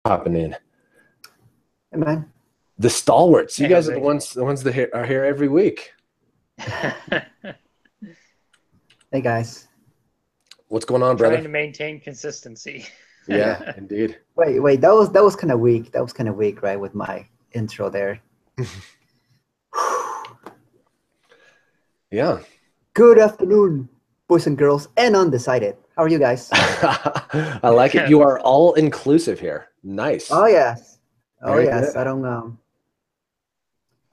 Hopping in. Hey, man. The stalwarts. You Hey, guys are Jose. the ones that are here every week. Hey, guys. What's going on, Trying to brother? maintain consistency. Yeah, indeed. Wait. That was kind of weak. That was kind of weak, right? With my intro there. Yeah. Good afternoon, boys and girls, and undecided. How are you guys? I like it. You are all inclusive here. Nice. Oh yes. Oh Very yes. good.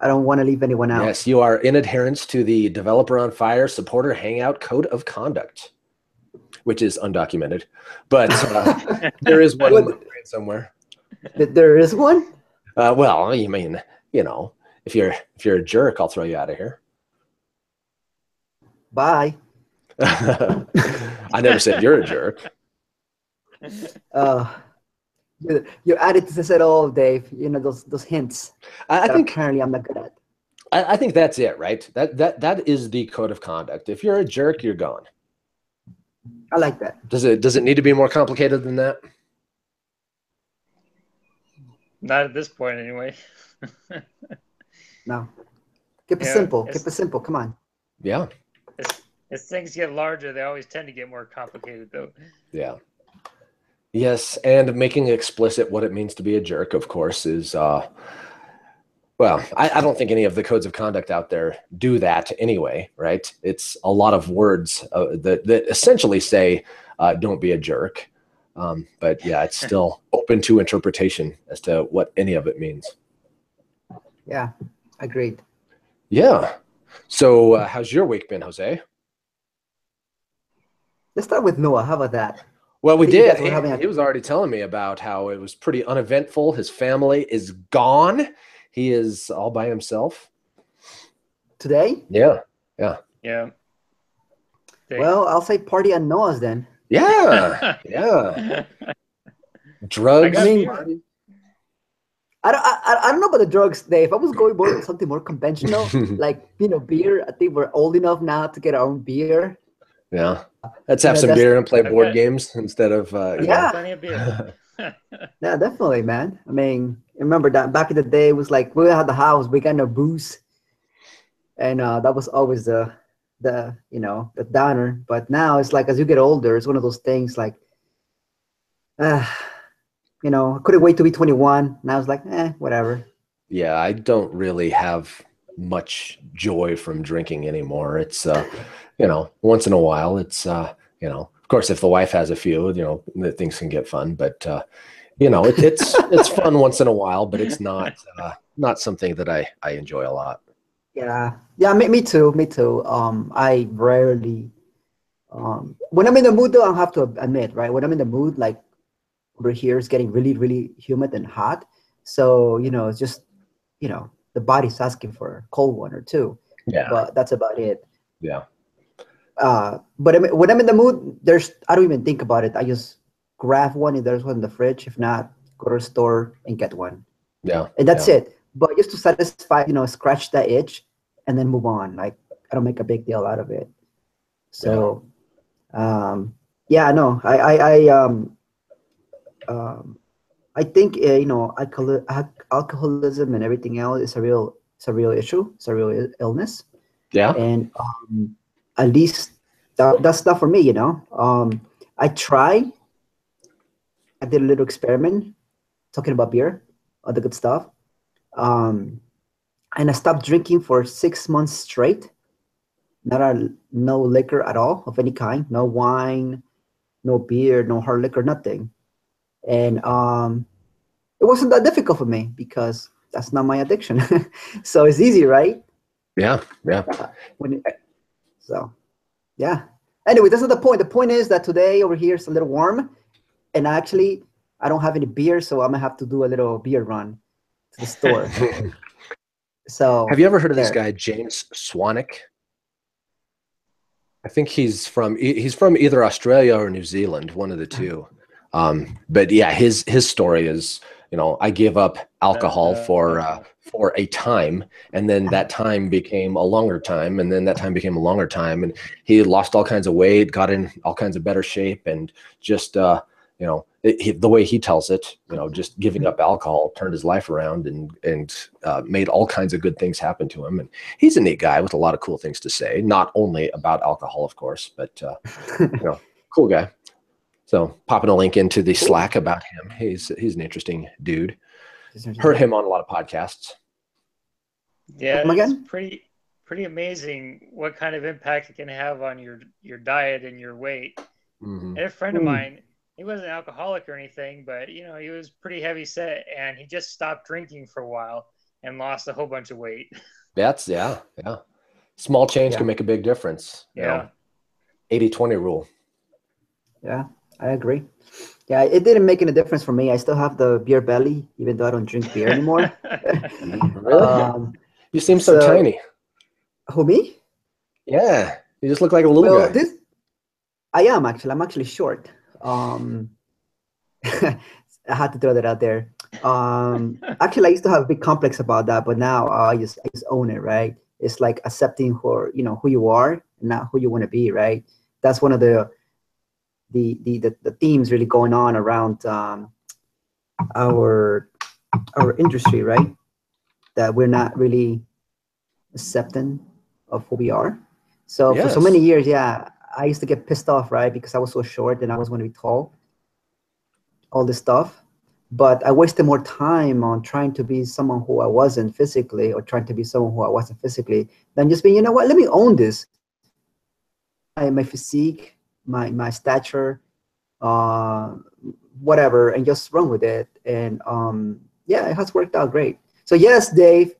I don't want to leave anyone out. Yes, you are in adherence to the Developer on Fire Supporter Hangout Code of Conduct, which is undocumented, but there is one in my brain somewhere. There is one? Well, you mean, if you're a jerk, I'll throw you out of here. Bye. I never said you're a jerk. You added to it all, Dave. You know those hints I that think apparently I'm not good at. I think that's it, right? That is the code of conduct. If you're a jerk, you're gone. I like that. Does it need to be more complicated than that? Not at this point, anyway. No. Keep it Yeah, simple. it's- Keep it simple. Come on. Yeah. As things get larger, they always tend to get more complicated, though. Yeah. Yes, and making explicit what it means to be a jerk, of course, is well, I don't think any of the codes of conduct out there do that anyway, right? It's a lot of words that essentially say, don't be a jerk. But yeah, it's still open to interpretation as to what any of it means. Yeah, agreed. Yeah. So how's your week been, Jose? Let's start with Noah. How about that? Well, we I think you did. guys were having He was already telling me about how it was pretty uneventful. His family is gone. He is all by himself. Today? Yeah. Yeah. Well, I'll say party at Noah's then. Yeah. Yeah. Drugs. I mean, party. I don't know about the drugs, Dave. If I was going more something more conventional, like beer. I think we're old enough now to get our own beer. Yeah. Let's have some that's- beer and play I've board got- games instead of I've Yeah. got plenty of beer. Yeah, definitely, man. I mean, remember that back in the day, it was like we had the house, we got no booze, and that was always the downer. But now it's like as you get older, it's one of those things like, I couldn't wait to be 21. Now it's like, whatever. Yeah, I don't really have much joy from drinking anymore. It's once in a while. It's of course, if the wife has a few, things can get fun. But it's fun once in a while. But it's not something that I enjoy a lot. Yeah, me too. I rarely, when I'm in the mood, though, I have to admit, right? When I'm in the mood, like over here, it's getting really, really humid and hot. So it's just, the body's asking for a cold one or two. Yeah. But that's about it. Yeah. But when I'm in the mood, I don't even think about it. I just grab one if there's one in the fridge. If not, go to the store and get one. Yeah. And that's it. But just to satisfy, scratch that itch and then move on. Like I don't make a big deal out of it. So, no, I think alcoholism and everything else is a real issue. It's a real illness. Yeah. And at least that's not for me. I did a little experiment talking about beer, all the good stuff. And I stopped drinking for 6 months straight. No liquor at all of any kind, no wine, no beer, no hard liquor, nothing. And it wasn't that difficult for me because that's not my addiction. So it's easy, right? Yeah. Yeah. Anyway, that's not the point. The point is that today over here it's a little warm, and actually I don't have any beer, so I'm gonna have to do a little beer run to the store. So Have you ever heard of this guy, James Swanwick? I think he's from either Australia or New Zealand, one of the two. But yeah, his story is, I gave up alcohol for a time, and then that time became a longer time, and then that time became a longer time, and he lost all kinds of weight, got in all kinds of better shape, and just the way he tells it, just giving up alcohol turned his life around and made all kinds of good things happen to him. And he's a neat guy with a lot of cool things to say, not only about alcohol, of course, but cool guy. So popping a link into the Slack about him. He's an interesting dude. Heard him on a lot of podcasts. Yeah, it's pretty amazing what kind of impact it can have on your diet and your weight. And a friend of mine, he wasn't an alcoholic or anything, but he was pretty heavy set, and he just stopped drinking for a while and lost a whole bunch of weight. That's yeah. Small change can make a big difference. 80-20 rule. Yeah, I agree. Yeah, it didn't make any difference for me. I still have the beer belly, even though I don't drink beer anymore. Really? You seem so tiny. Who, me? Yeah, you just look like a little guy. I am actually. I'm actually short. I had to throw that out there. Actually, I used to have a big complex about that, but now I just own it. Right? It's like accepting who you are and not who you want to be. Right? That's one of the themes really going on around our industry, right? That we're not really accepting of who we are. So for so many years, I used to get pissed off, right? Because I was so short and I was going to be tall, all this stuff. But I wasted more time on trying to be someone who I wasn't physically, or trying to be someone who I wasn't physically, than just being, you know what, let me own this. My physique, my stature, whatever, and just run with it. And it has worked out great. So yes, Dave,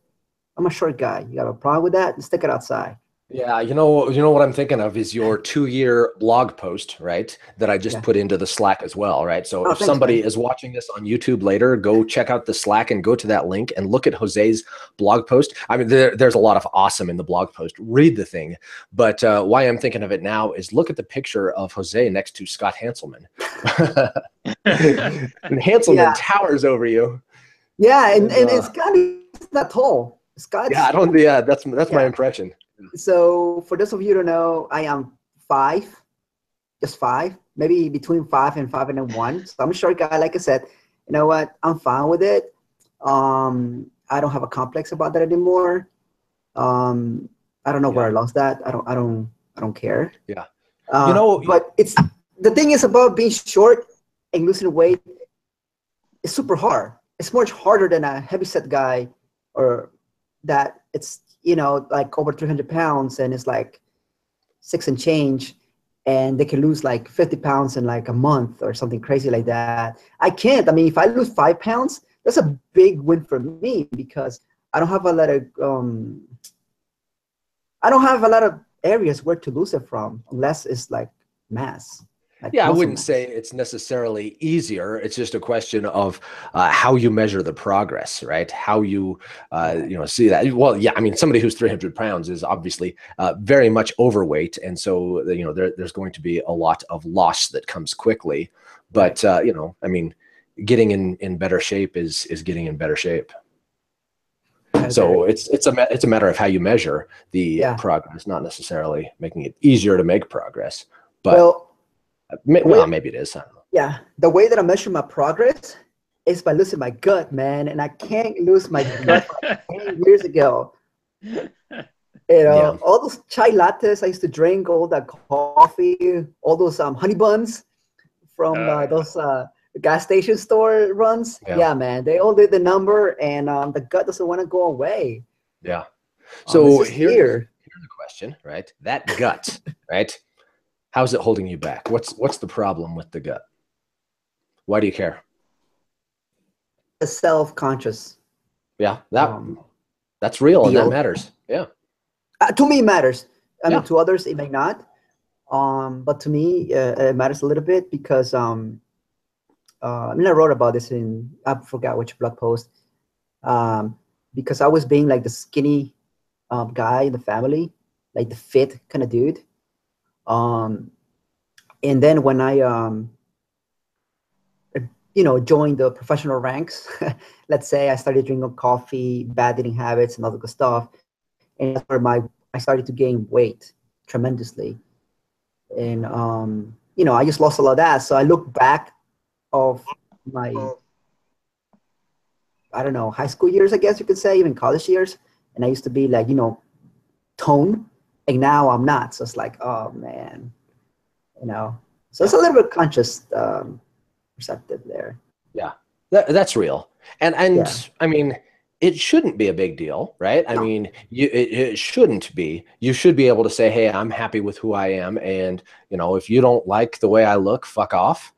I'm a short guy. You got a problem with that? Stick it outside. Yeah, you know what I'm thinking of is your 2-year blog post, right? That I just put into the Slack as well, right? So if somebody is watching this on YouTube later, go check out the Slack and go to that link and look at Jose's blog post. I mean, there's a lot of awesome in the blog post. Read the thing. But why I'm thinking of it now is look at the picture of Jose next to Scott Hanselman. And Hanselman towers over you. Yeah, and Scott is not tall. Scott's, that's my impression. So for those of you who don't know, I am 5, just 5, maybe between 5 and 5'1". So I'm a short guy. Like I said, you know what? I'm fine with it. I don't have a complex about that anymore. I don't know where I lost that. I don't care. Yeah. But it's the thing is about being short and losing weight. It's super hard. It's much harder than a heavyset guy, or that it's like over 300 pounds and it's like 6 and change, and they can lose like 50 pounds in like a month or something crazy like that. I can't. I mean, if I lose 5 pounds, that's a big win for me, because I don't have a lot of areas where to lose it from, unless it's like mass. I wouldn't say it's necessarily easier. It's just a question of how you measure the progress, right? How you, see that. Well, yeah, I mean, somebody who's 300 pounds is obviously very much overweight. And so, there's going to be a lot of loss that comes quickly. But, I mean, getting in better shape is getting in better shape. So it's a matter of how you measure the progress, not necessarily making it easier to make progress. But maybe it is. I don't know. Yeah, the way that I measure my progress is by losing my gut, man, and I can't lose my gut like 10 years ago. All those chai lattes I used to drink, all that coffee, all those honey buns from those gas station store runs. Yeah, man, they all did the number, and the gut doesn't want to go away. Yeah. So here's the question, right? That gut, right? How's it holding you back? What's the problem with the gut? Why do you care? Self-conscious. Yeah, that's real and that matters. Yeah. To me, it matters. I mean, to others, it may not. But to me, it matters a little bit, because I wrote about this I forgot which blog post. Because I was being like the skinny guy in the family, like the fit kind of dude. And then when I, joined the professional ranks, let's say I started drinking coffee, bad eating habits, and all the good stuff. And that's where I started to gain weight tremendously. And, I just lost a lot of that. So I look back of my, I don't know, high school years, I guess you could say, even college years. And I used to be like, tone, and now I'm not. So it's like, oh man, So it's a little bit conscious, perceptive there. Yeah, that's real. And Yeah. I mean, it shouldn't be a big deal, right? I No. mean, it shouldn't be. You should be able to say, hey, I'm happy with who I am. And, if you don't like the way I look, fuck off.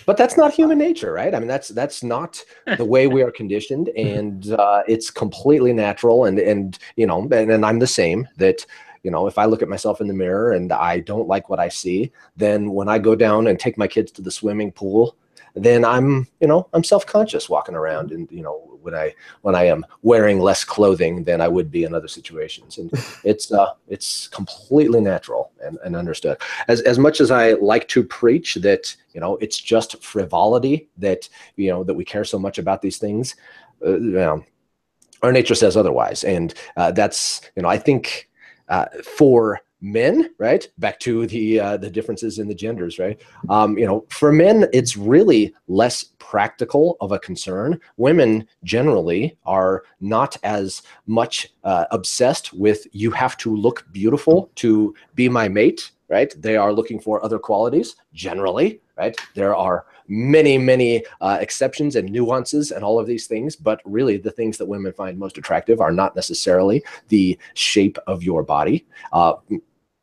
But that's not human nature, right? I mean, that's not the way we are conditioned, and it's completely natural. And I'm the same. That if I look at myself in the mirror and I don't like what I see, then when I go down and take my kids to the swimming pool, then I'm self-conscious walking around, and when I am wearing less clothing than I would be in other situations, and it's completely natural and understood. As much as I like to preach that it's just frivolity that that we care so much about these things, our nature says otherwise, and that's I think for men, right? Back to the differences in the genders, right? For men, it's really less practical of a concern. Women generally are not as much obsessed with you have to look beautiful to be my mate, right? They are looking for other qualities generally, right? There are many exceptions and nuances and all of these things, but really the things that women find most attractive are not necessarily the shape of your body.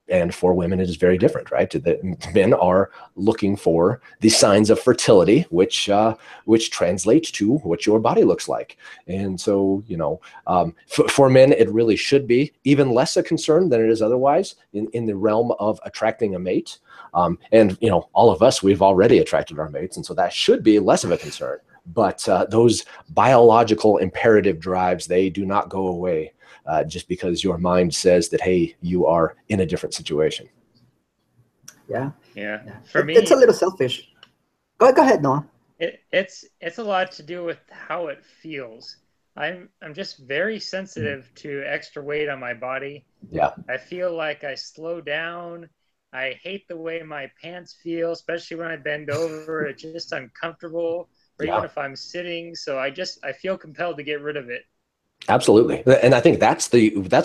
And for women, it is very different, right? The men are looking for the signs of fertility, which translates to what your body looks like. And so, for men, it really should be even less a concern than it is otherwise in the realm of attracting a mate. And all of us, we've already attracted our mates, and so that should be less of a concern. But those biological imperative drives, they do not go away. Just because your mind says that, hey, you are in a different situation. Yeah. For me, it's a little selfish. Go ahead, Noah. It's a lot to do with how it feels. I'm just very sensitive to extra weight on my body. Yeah. I feel like I slow down. I hate the way my pants feel, especially when I bend over. It's just uncomfortable, or even if I'm sitting. So I feel compelled to get rid of it. Absolutely. And I think that's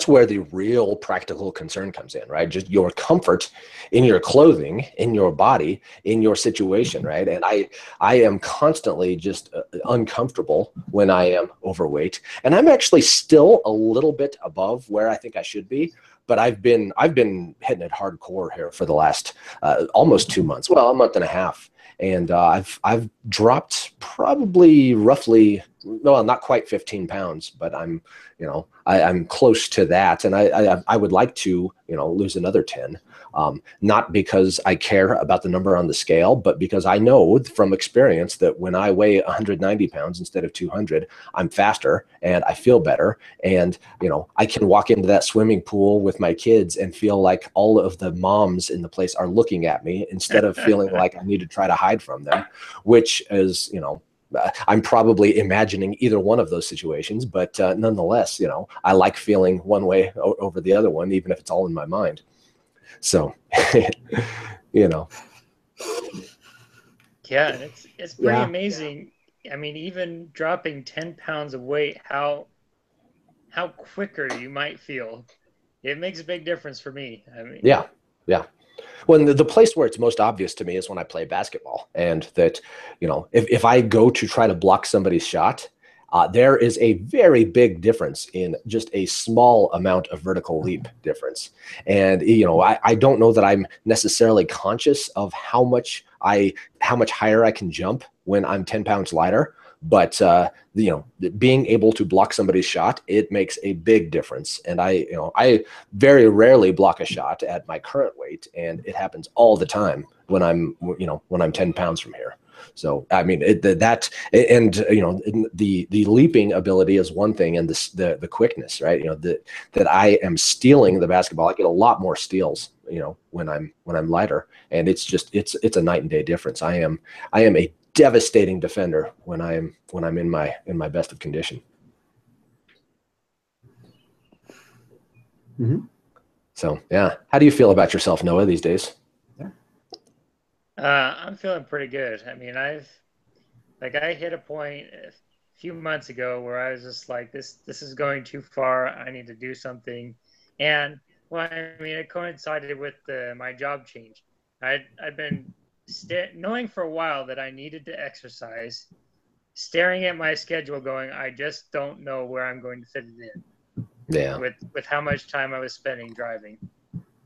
where the real practical concern comes in, right? Just your comfort in your clothing, in your body, in your situation, right? And I am constantly just uncomfortable when I am overweight. And I'm actually still a little bit above where I think I should be, but I've been hitting it hardcore here for the last almost 2 months, well, a month and a half. And I've dropped probably roughly, well, not quite 15 pounds, but I'm close to that. And I would like to, lose another 10. Not because I care about the number on the scale, but because I know from experience that when I weigh 190 pounds instead of 200, I'm faster and I feel better. And, I can walk into that swimming pool with my kids and feel like all of the moms in the place are looking at me instead of feeling like I need to try to hide from them, which is, I'm probably imagining either one of those situations, but nonetheless, I like feeling one way over the other one, even if it's all in my mind. So, Yeah, it's pretty amazing. I mean, even dropping 10 pounds of weight, how quicker you might feel. It makes a big difference for me. I mean, yeah. Well, the place where it's most obvious to me is when I play basketball, and that, if I go to try to block somebody's shot, there is a very big difference in just a small amount of vertical leap difference. And, I don't know that I'm necessarily conscious of how much higher I can jump when I'm 10 pounds lighter. But, being able to block somebody's shot, it makes a big difference. And I very rarely block a shot at my current weight. And it happens all the time when I'm 10 pounds from here. So, I mean, the leaping ability is one thing, and the quickness, right? That I am stealing the basketball. I get a lot more steals, when I'm lighter, and it's a night and day difference. I am a devastating defender when I'm in my best of condition. Mm-hmm. So, yeah. How do you feel about yourself, Noah, these days? I'm feeling pretty good. I mean, I hit a point a few months ago where I was just like, this is going too far. I need to do something. And well, I mean, it coincided with my job change. I'd been knowing for a while that I needed to exercise, staring at my schedule, going, I just don't know where I'm going to fit it in. Yeah. With how much time I was spending driving.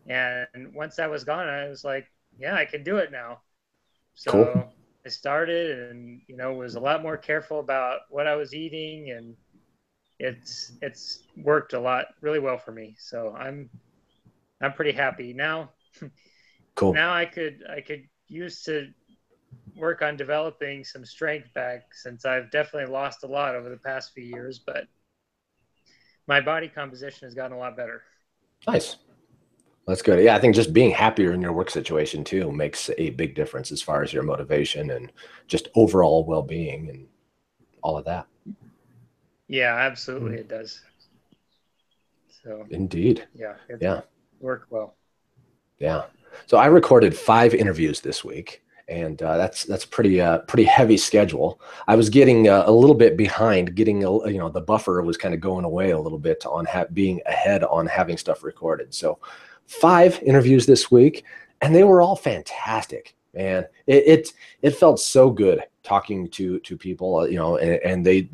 And once that was gone, I was like, yeah, I can do it now. So cool. I started and, was a lot more careful about what I was eating, and it's worked a lot, really well for me. So I'm pretty happy now. Cool. Now I could use to work on developing some strength back, since I've definitely lost a lot over the past few years, but my body composition has gotten a lot better. Nice. That's good. Yeah, I think just being happier in your work situation too makes a big difference as far as your motivation and just overall well-being and all of that. Yeah, absolutely, it does. So indeed. Yeah, yeah, worked well. Yeah. So I recorded 5 interviews this week, and that's pretty heavy schedule. I was getting a little bit behind, getting the buffer was kind of going away a little bit on being ahead on having stuff recorded. So 5 interviews this week, and they were all fantastic. Man, it felt so good talking to people, and they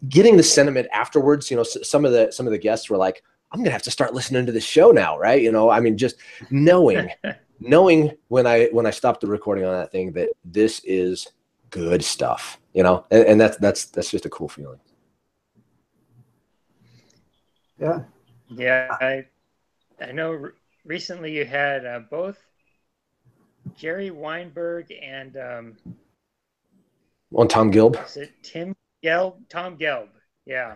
getting the sentiment afterwards. Some of the guests were like, I'm gonna have to start listening to the show now, right? I mean, just knowing when I stopped the recording on that thing that this is good stuff, and that's just a cool feeling. Yeah, I know. Recently, you had both Jerry Weinberg and Tom Gelb. Is it Tom Gelb? Yeah.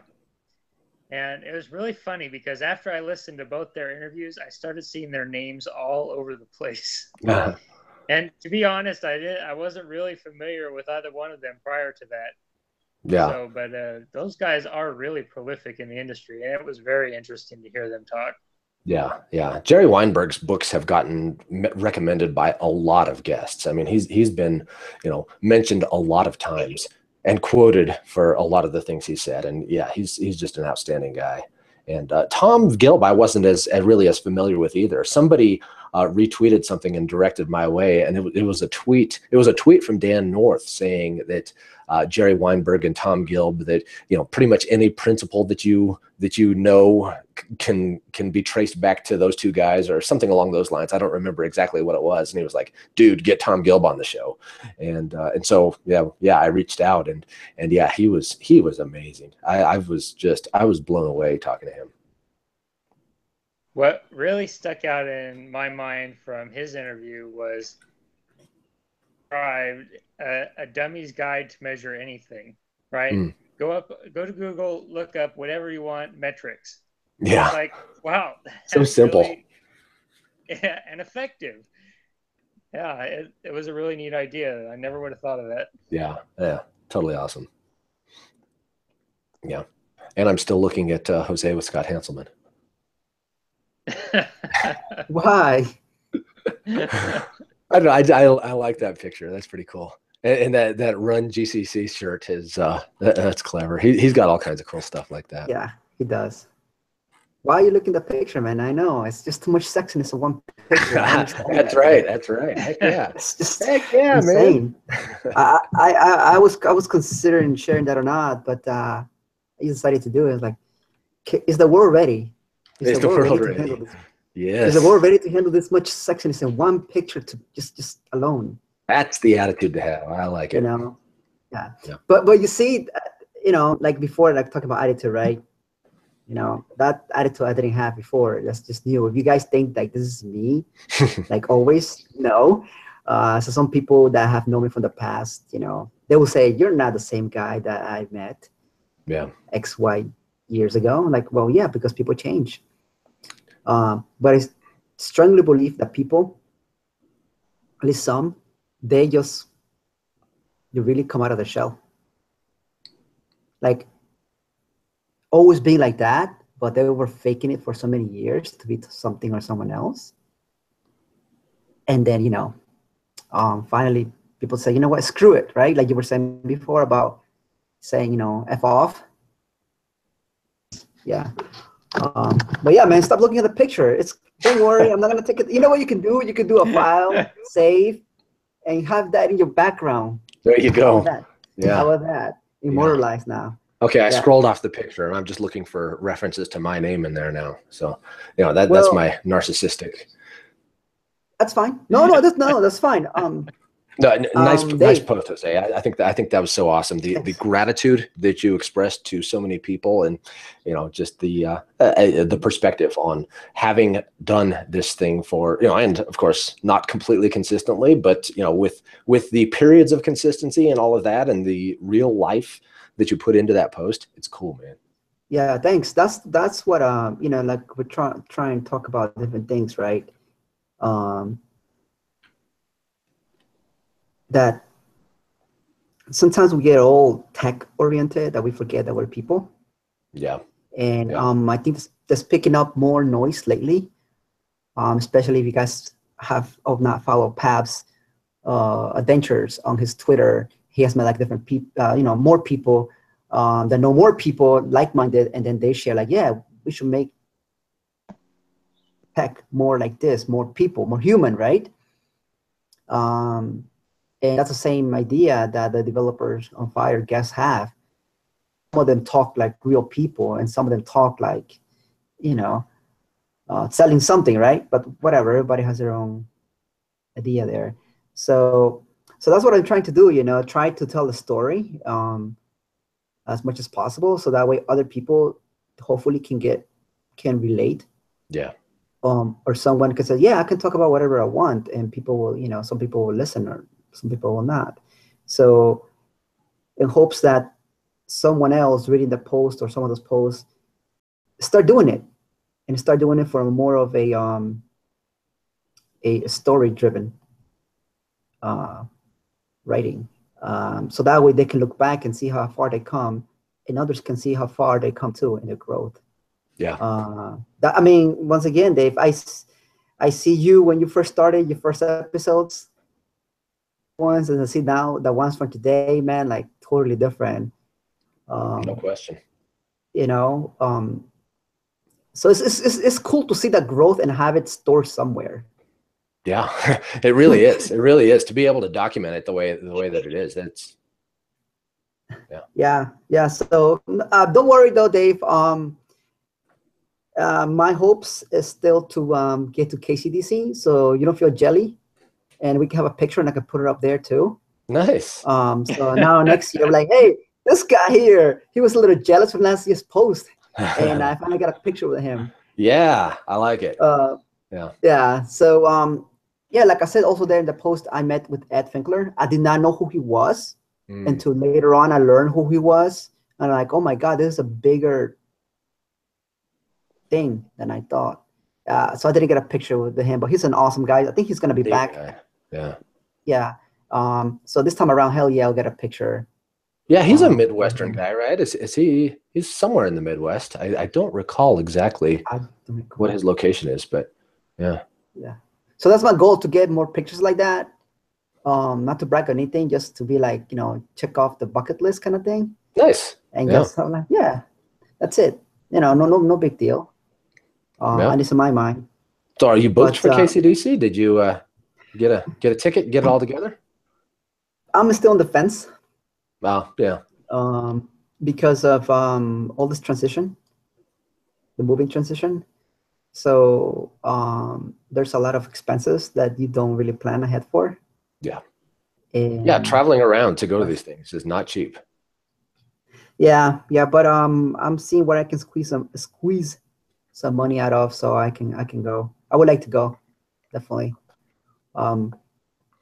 And it was really funny because after I listened to both their interviews, I started seeing their names all over the place. And to be honest, I wasn't really familiar with either one of them prior to that. Yeah. So, but those guys are really prolific in the industry, and it was very interesting to hear them talk. Yeah. Jerry Weinberg's books have gotten recommended by a lot of guests. I mean, he's been, mentioned a lot of times and quoted for a lot of the things he said. And yeah, he's just an outstanding guy. And Tom Gelb, I wasn't really as familiar with either. Somebody retweeted something and directed my way, and it was a tweet. It was a tweet from Dan North saying that Jerry Weinberg and Tom Gelb, that pretty much any principle that you can be traced back to those two guys or something along those lines. I don't remember exactly what it was, and he was like, "Dude, get Tom Gelb on the show." And so I reached out, and yeah, he was amazing. I was blown away talking to him. What really stuck out in my mind from his interview was a dummy's guide to measure anything, right? Mm. Go to Google, look up whatever you want, metrics. Yeah. It's like, wow. So simple. Really, yeah, and effective. Yeah, it was a really neat idea. I never would have thought of that. Yeah, totally awesome. Yeah. And I'm still looking at Jose with Scott Hanselman. Why? I don't know. I like that picture. That's pretty cool. And that Run GCC shirt is that's clever. He's got all kinds of cool stuff like that. Yeah, he does. Why are you looking at the picture, man? I know it's just too much sexiness in one picture. That's right. Heck yeah. It's just insane. Man. I was considering sharing that or not, but I decided to do it. Like, is the world ready? Is the world ready? Yes. Is the world ready to handle this much sexiness in one picture to just alone? That's the attitude to have. I like it. Yeah. But you see, like before, like talking about attitude, right? That attitude I didn't have before. That's just new. If you guys think like this is me, like always, no. So some people that have known me from the past, they will say, you're not the same guy that I met X, Y years ago. I'm like, well, yeah, because people change. But I strongly believe that people, at least some, they really come out of the shell. Like, always being like that, but they were faking it for so many years to be something or someone else. And then, finally people say, you know what, screw it, right? Like you were saying before about saying, you know, F off. Yeah. But yeah, man, stop looking at the picture. Don't worry, I'm not gonna take it. You know what you can do? You can do a file, save, and have that in your background. There you go. Yeah. How about that? Immortalized now. Okay, I scrolled off the picture and I'm just looking for references to my name in there now. So, you know, that's my narcissistic. That's fine. No, that's fine. No, nice post, Jose. I think that was so awesome. The gratitude that you expressed to so many people, and you know, just the perspective on having done this thing for, you know, and of course not completely consistently, but you know, with the periods of consistency and all of that, and the real life that you put into that post, it's cool, man. Yeah, thanks. That's what you know, like we're try and talk about different things, right? That sometimes we get all tech oriented that we forget that we're people. Yeah. And I think that's picking up more noise lately, especially if you guys have not followed Pab's adventures on his Twitter. He has met like different people, you know, more people that know more people like-minded, and then they share like, yeah, we should make tech more like this, more people, more human, right? And that's the same idea that the developers on Fire guests have. Some of them talk like real people, and some of them talk like, you know, selling something, right? But whatever, everybody has their own idea there. So that's what I'm trying to do, you know, try to tell the story as much as possible, so that way other people hopefully can relate. Yeah. Or someone can say, yeah, I can talk about whatever I want, and people will, you know, some people will listen or some people will not. So in hopes that someone else reading the post or some of those posts start doing it, and start doing it from more of a story driven writing. So that way they can look back and see how far they come, and others can see how far they come too in their growth. Yeah. I mean, once again, Dave, I see you when you first started your first episodes, ones, and I see now the ones from today, man, like totally different. No question. You know, so it's cool to see that growth and have it stored somewhere. Yeah, it really is. It really is, to be able to document it the way that it is. That's yeah. So don't worry though, Dave. My hopes is still to get to KCDC, so you don't feel jelly, and we can have a picture, and I can put it up there too. Nice. So now next year, I'm like, hey, this guy here, he was a little jealous from last year's post, and I finally got a picture with him. Yeah, I like it. Yeah. So yeah, like I said, also there in the post, I met with Ed Finkler. I did not know who he was until later on. I learned who he was, and I'm like, oh my God, this is a bigger thing than I thought. So I didn't get a picture with him, but he's an awesome guy. I think he's gonna be back. Yeah. So this time around, hell yeah, I'll get a picture. Yeah, he's a Midwestern guy, right? Is he? He's somewhere in the Midwest. I don't recall exactly what his location is, but yeah. Yeah. So that's my goal, to get more pictures like that. Not to brag or anything, just to be like, you know, check off the bucket list kind of thing. Nice. And just like, yeah, that's it. You know, no big deal. At least in my mind. So are you booked for KCDC? Did you get a ticket, get it all together? I'm still on the fence. Wow, yeah. Because of all this transition, the moving transition. So there's a lot of expenses that you don't really plan ahead for. Yeah. And yeah, traveling around to go to these things is not cheap. Yeah, but I'm seeing where I can squeeze some money out of, so I can go. I would like to go, definitely.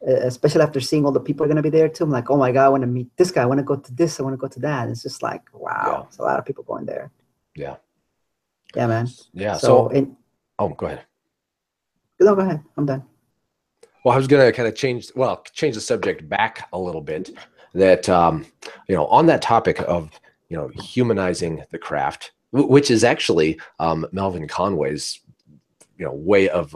Especially after seeing all the people are gonna be there too. I'm like, oh my God, I want to meet this guy. I want to go to this. I want to go to that. It's just like, wow, it's a lot of people going there. Yeah. Yeah, man. Yeah. So go ahead. No, go ahead. I'm done. Well, I was gonna kind of change the subject back a little bit. That you know, on that topic of, you know, humanizing the craft, which is actually Melvin Conway's way of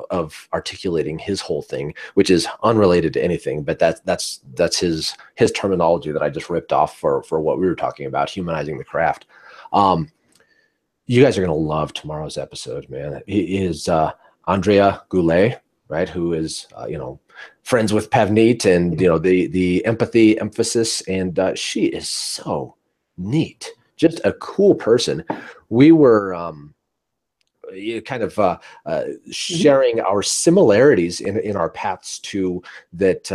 articulating his whole thing, which is unrelated to anything, but that's his terminology that I just ripped off for what we were talking about, humanizing the craft. You guys are going to love tomorrow's episode, man. It is Andrea Goulet, right? Who is, friends with Pavneet and, the empathy emphasis. And she is so neat, just a cool person. We were kind of sharing our similarities in our paths to that,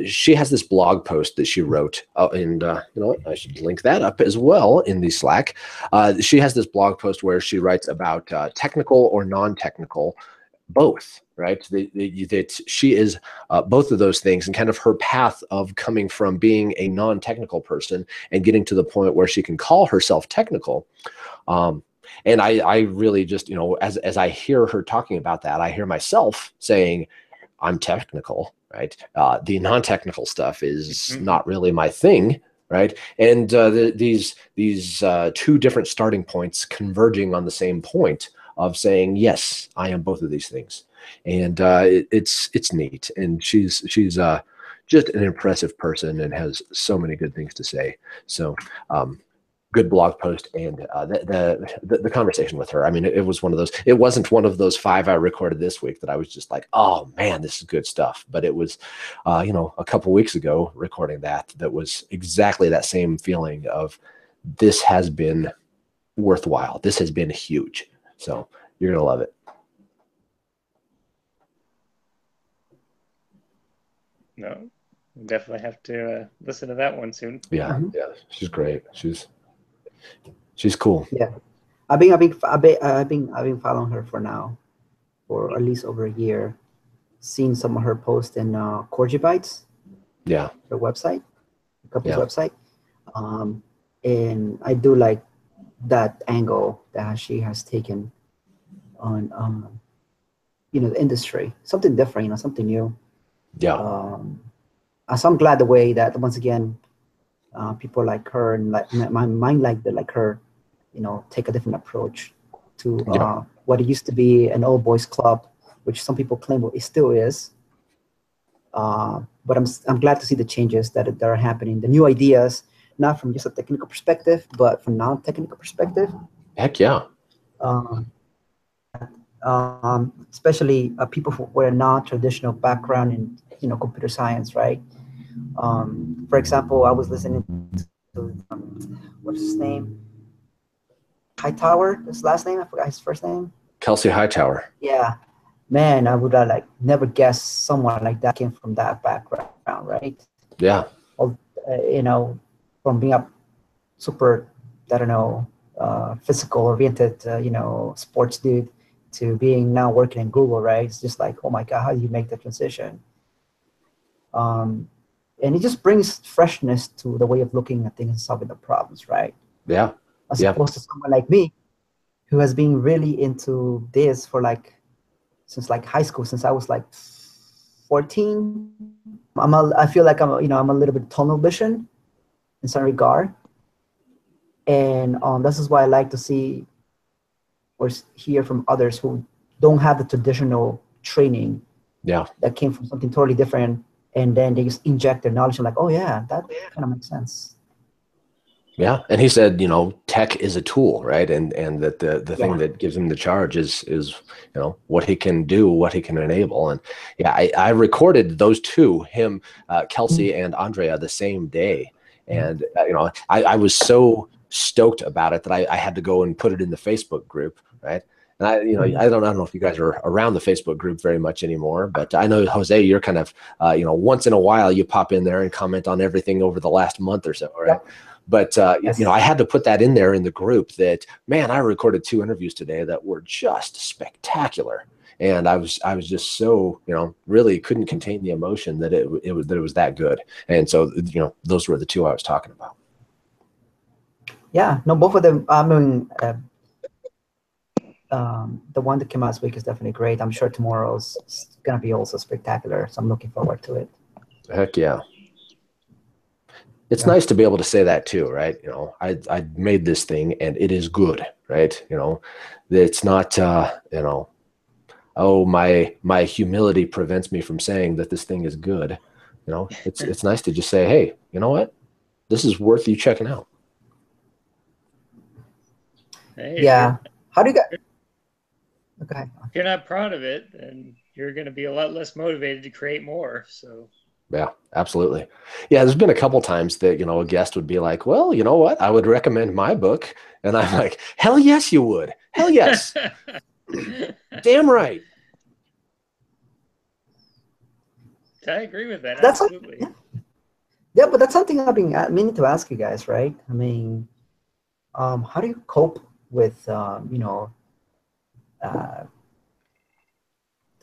she has this blog post that she wrote, and I should link that up as well in the Slack. She has this blog post where she writes about technical or non-technical, both, right? That she is both of those things, and kind of her path of coming from being a non-technical person and getting to the point where she can call herself technical. And I really just, as I hear her talking about that, I hear myself saying, I'm technical, right? The non-technical stuff is not really my thing, right? And these two different starting points converging on the same point of saying, yes, I am both of these things. And it's neat. And she's just an impressive person and has so many good things to say. So good blog post, and the conversation with her. I mean, it was one of those. It wasn't one of those 5 I recorded this week that I was just like, oh man, this is good stuff. But it was, a couple weeks ago recording that was exactly that same feeling of this has been worthwhile. This has been huge. So you're gonna love it. No, definitely have to listen to that one soon. Yeah, yeah, she's great. She's cool. Yeah, I've been following her for at least over a year. Seen some of her posts in Corgibytes. Yeah, her website, the company's website, and I do like that angle that she has taken on the industry, something different, something new. Yeah. So I'm glad the way that once again people like her and like my mind like her, take a different approach to what it used to be an old boys club, which some people claim it still is. But I'm glad to see the changes that are happening, the new ideas, not from just a technical perspective, but from non-technical perspective. Heck yeah. Especially people with a non-traditional background in computer science, right? For example, I was listening to what's his name? Hightower, his last name, I forgot his first name. Kelsey Hightower. Yeah, man, I would have never guessed someone like that came from that background, right? Yeah. From being up super, I don't know, physical oriented, sports dude, to being now working in Google, right? It's just like, oh my God, how do you make the transition? And it just brings freshness to the way of looking at things and solving the problems, right? Yeah. As opposed to someone like me, who has been really into this for since high school, since I was 14. I feel like I'm a little bit tunnel vision in some regard, and this is why I like to see or hear from others who don't have the traditional training. Yeah. That came from something totally different, and then they just inject their knowledge and like, oh yeah, that kind of makes sense. Yeah, and he said, tech is a tool, right? And that the thing that gives him the charge is what he can do, what he can enable. And yeah, I recorded those two, him, Kelsey and Andrea, the same day, and I was so stoked about it that I had to go and put it in the Facebook group, right? And I don't know if you guys are around the Facebook group very much anymore, but I know, Jose, you're kind of once in a while you pop in there and comment on everything over the last month or so, right? Yeah. But I had to put that in there in the group that, man, I recorded 2 interviews today that were just spectacular, and I was just so really couldn't contain the emotion that it was that good. And so those were the 2 I was talking about. Yeah, no, both of them. I mean, the one that came out this week is definitely great. I'm sure tomorrow's gonna be also spectacular, so I'm looking forward to it. Heck yeah. It's nice to be able to say that too, right? I made this thing and it is good, right? It's not, oh, my humility prevents me from saying that this thing is good. You know, it's nice to just say, hey, you know what? This is worth you checking out. Hey, Yeah. How do you get? Okay. If you're not proud of it, then you're going to be a lot less motivated to create more. So. Yeah, absolutely. Yeah, there's been a couple times that, you know, a guest would be like, well, you know what? I would recommend my book. And I'm like, hell yes, you would. Hell yes. Damn right. I agree with that. That's Absolutely. yeah, but that's something I've been meaning to ask you guys, right? I mean, how do you cope with, you know, the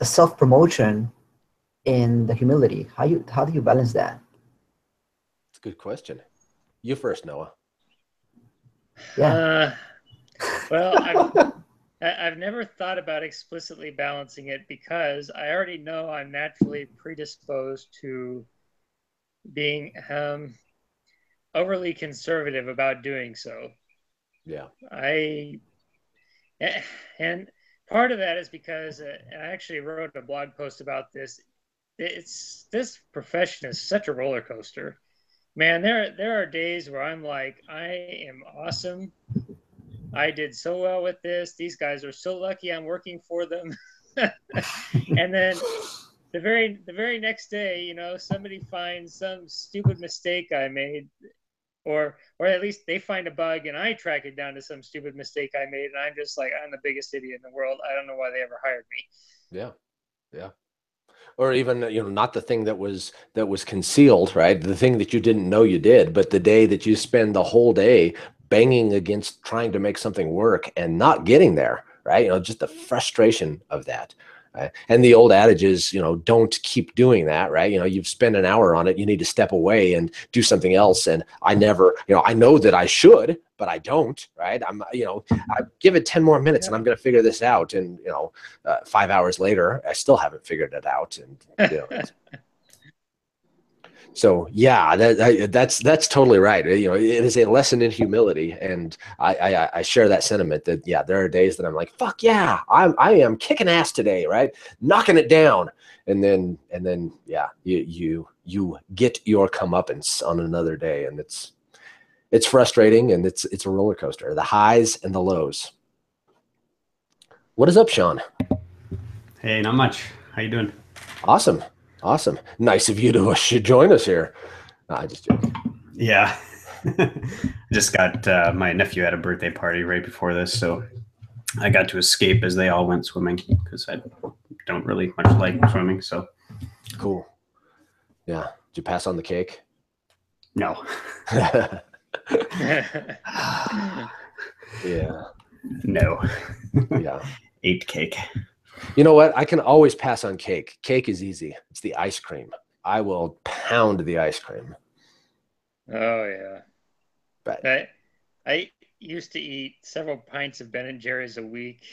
self-promotion and the humility? How do you balance that? It's a good question. You first, Noah. Yeah. Well, I've never thought about explicitly balancing it because I already know I'm naturally predisposed to being overly conservative about doing so. Yeah. And part of that is because I actually wrote a blog post about this. This profession is such a roller coaster. Man, there are days where I'm like, I am awesome. I did so well with this. These guys are so lucky I'm working for them. And then the very next day, you know, somebody finds some stupid mistake I made, or at least they find a bug and I track it down to some stupid mistake I made, and I'm just like, I'm the biggest idiot in the world. I don't know why they ever hired me. Yeah. Yeah. Or even, you know, not the thing that was concealed, right? The thing that you didn't know you did, but the day that you spend the whole day banging against trying to make something work and not getting there, right? You know, just the frustration of that. Right? And the old adage is, you know, don't keep doing that, right? You know, you've spent an hour on it, you need to step away and do something else. And I never, you know, I know that I should, but I don't, right? You know, I give it 10 more minutes and I'm going to figure this out. And, you know, 5 hours later, I still haven't figured it out. And, you know, so yeah, that's totally right. You know, it is a lesson in humility, and I share that sentiment that yeah, there are days that I'm like, fuck yeah, I am kicking ass today, right, knocking it down, and then yeah, you get your comeuppance on another day, and it's frustrating, and it's a roller coaster, the highs and the lows. What is up, Sean? Hey, not much. How you doing? Awesome. Nice of you to join us here. No, I just joking. Yeah. Just got my nephew had a birthday party right before this, so I got to escape as they all went swimming because I don't really much like swimming. So cool. Yeah. Did you pass on the cake? No. Yeah. No. Yeah. Ate cake. You know what? I can always pass on cake. Cake is easy. It's the ice cream. I will pound the ice cream. Oh yeah. But I used to eat several pints of Ben and Jerry's a week,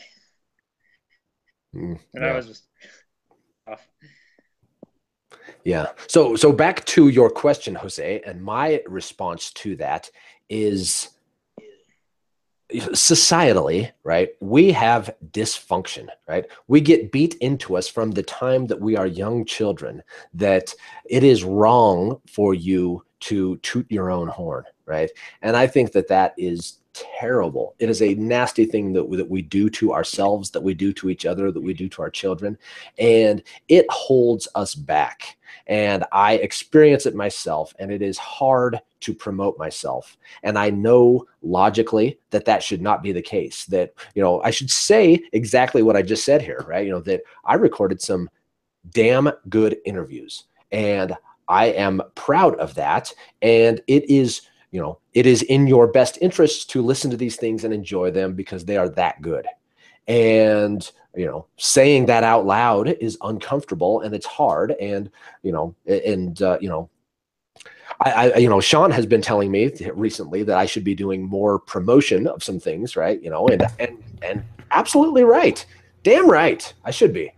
and yeah. I was just off. Yeah. So back to your question, Jose, and my response to that is societally, right? We have dysfunction, right? We get beat into us from the time that we are young children that it is wrong for you to toot your own horn, right? And I think that is terrible. It is a nasty thing that we do to ourselves, that we do to each other, that we do to our children, and it holds us back. And I experience it myself, and it is hard to promote myself. And I know logically that should not be the case, that, you know, I should say exactly what I just said here, right? You know, that I recorded some damn good interviews, and I am proud of that. And it is, you know, it is in your best interest to listen to these things and enjoy them because they are that good. And, you know, saying that out loud is uncomfortable and it's hard. And, you know, you know, you know, Sean has been telling me recently that I should be doing more promotion of some things, right? You know, and absolutely right. Damn right. I should be,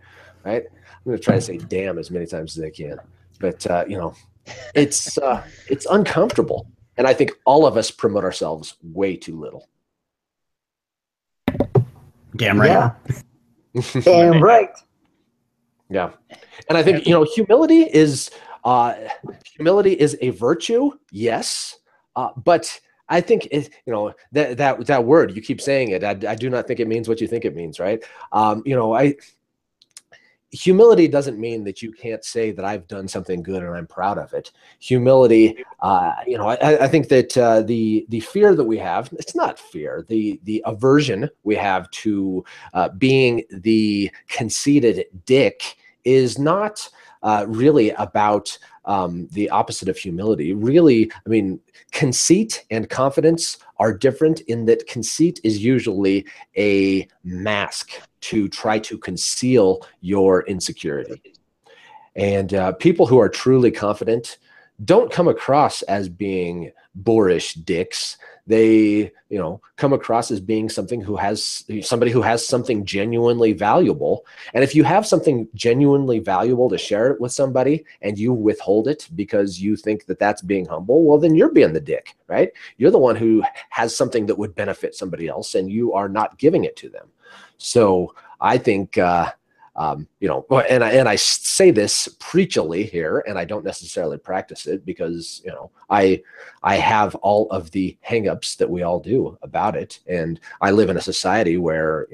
right? I'm going to try to say damn as many times as I can, but, you know, it's uncomfortable. And I think all of us promote ourselves way too little. Damn right. Yeah. Damn right. Yeah. And I think, humility is a virtue. Yes. But I think that word, you keep saying it. I do not think it means what you think it means. Right. Humility doesn't mean that you can't say that I've done something good and I'm proud of it. Humility, I think that the fear that we have, it's not fear, the aversion we have to being the conceited dick is not really about the opposite of humility. Really, I mean, conceit and confidence are different in that conceit is usually a mask to try to conceal your insecurity. And people who are truly confident don't come across as being boorish dicks. They, come across as being somebody who has something genuinely valuable. And if you have something genuinely valuable to share it with somebody and you withhold it because you think that that's being humble, well, then you're being the dick, right? You're the one who has something that would benefit somebody else and you are not giving it to them. So I think, and I say this preachily here, and I don't necessarily practice it because, I have all of the hangups that we all do about it. And I live in a society where,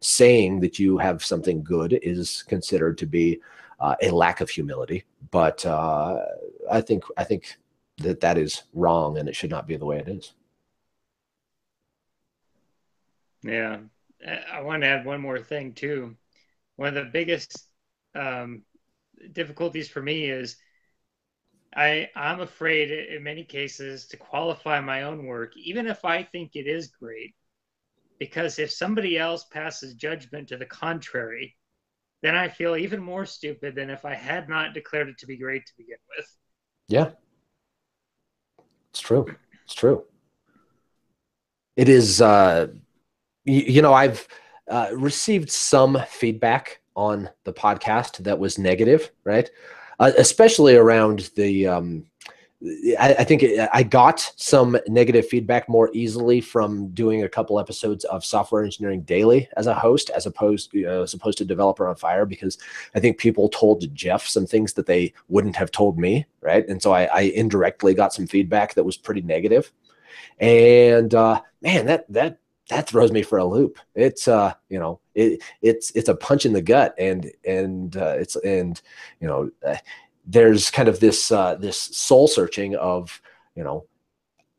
saying that you have something good is considered to be a lack of humility. But I think that is wrong and it should not be the way it is. Yeah. I want to add one more thing too. One of the biggest difficulties for me is I'm afraid in many cases to qualify my own work, even if I think it is great, because if somebody else passes judgment to the contrary, then I feel even more stupid than if I had not declared it to be great to begin with. Yeah, it's true. It's true. It is, I've received some feedback on the podcast that was negative, right? Especially around the, I think I got some negative feedback more easily from doing a couple episodes of Software Engineering Daily as a host, as opposed to Developer on Fire, because I think people told Jeff some things that they wouldn't have told me, right? And so I indirectly got some feedback that was pretty negative. And man, that throws me for a loop. It's it's a punch in the gut, and there's kind of this this soul searching of,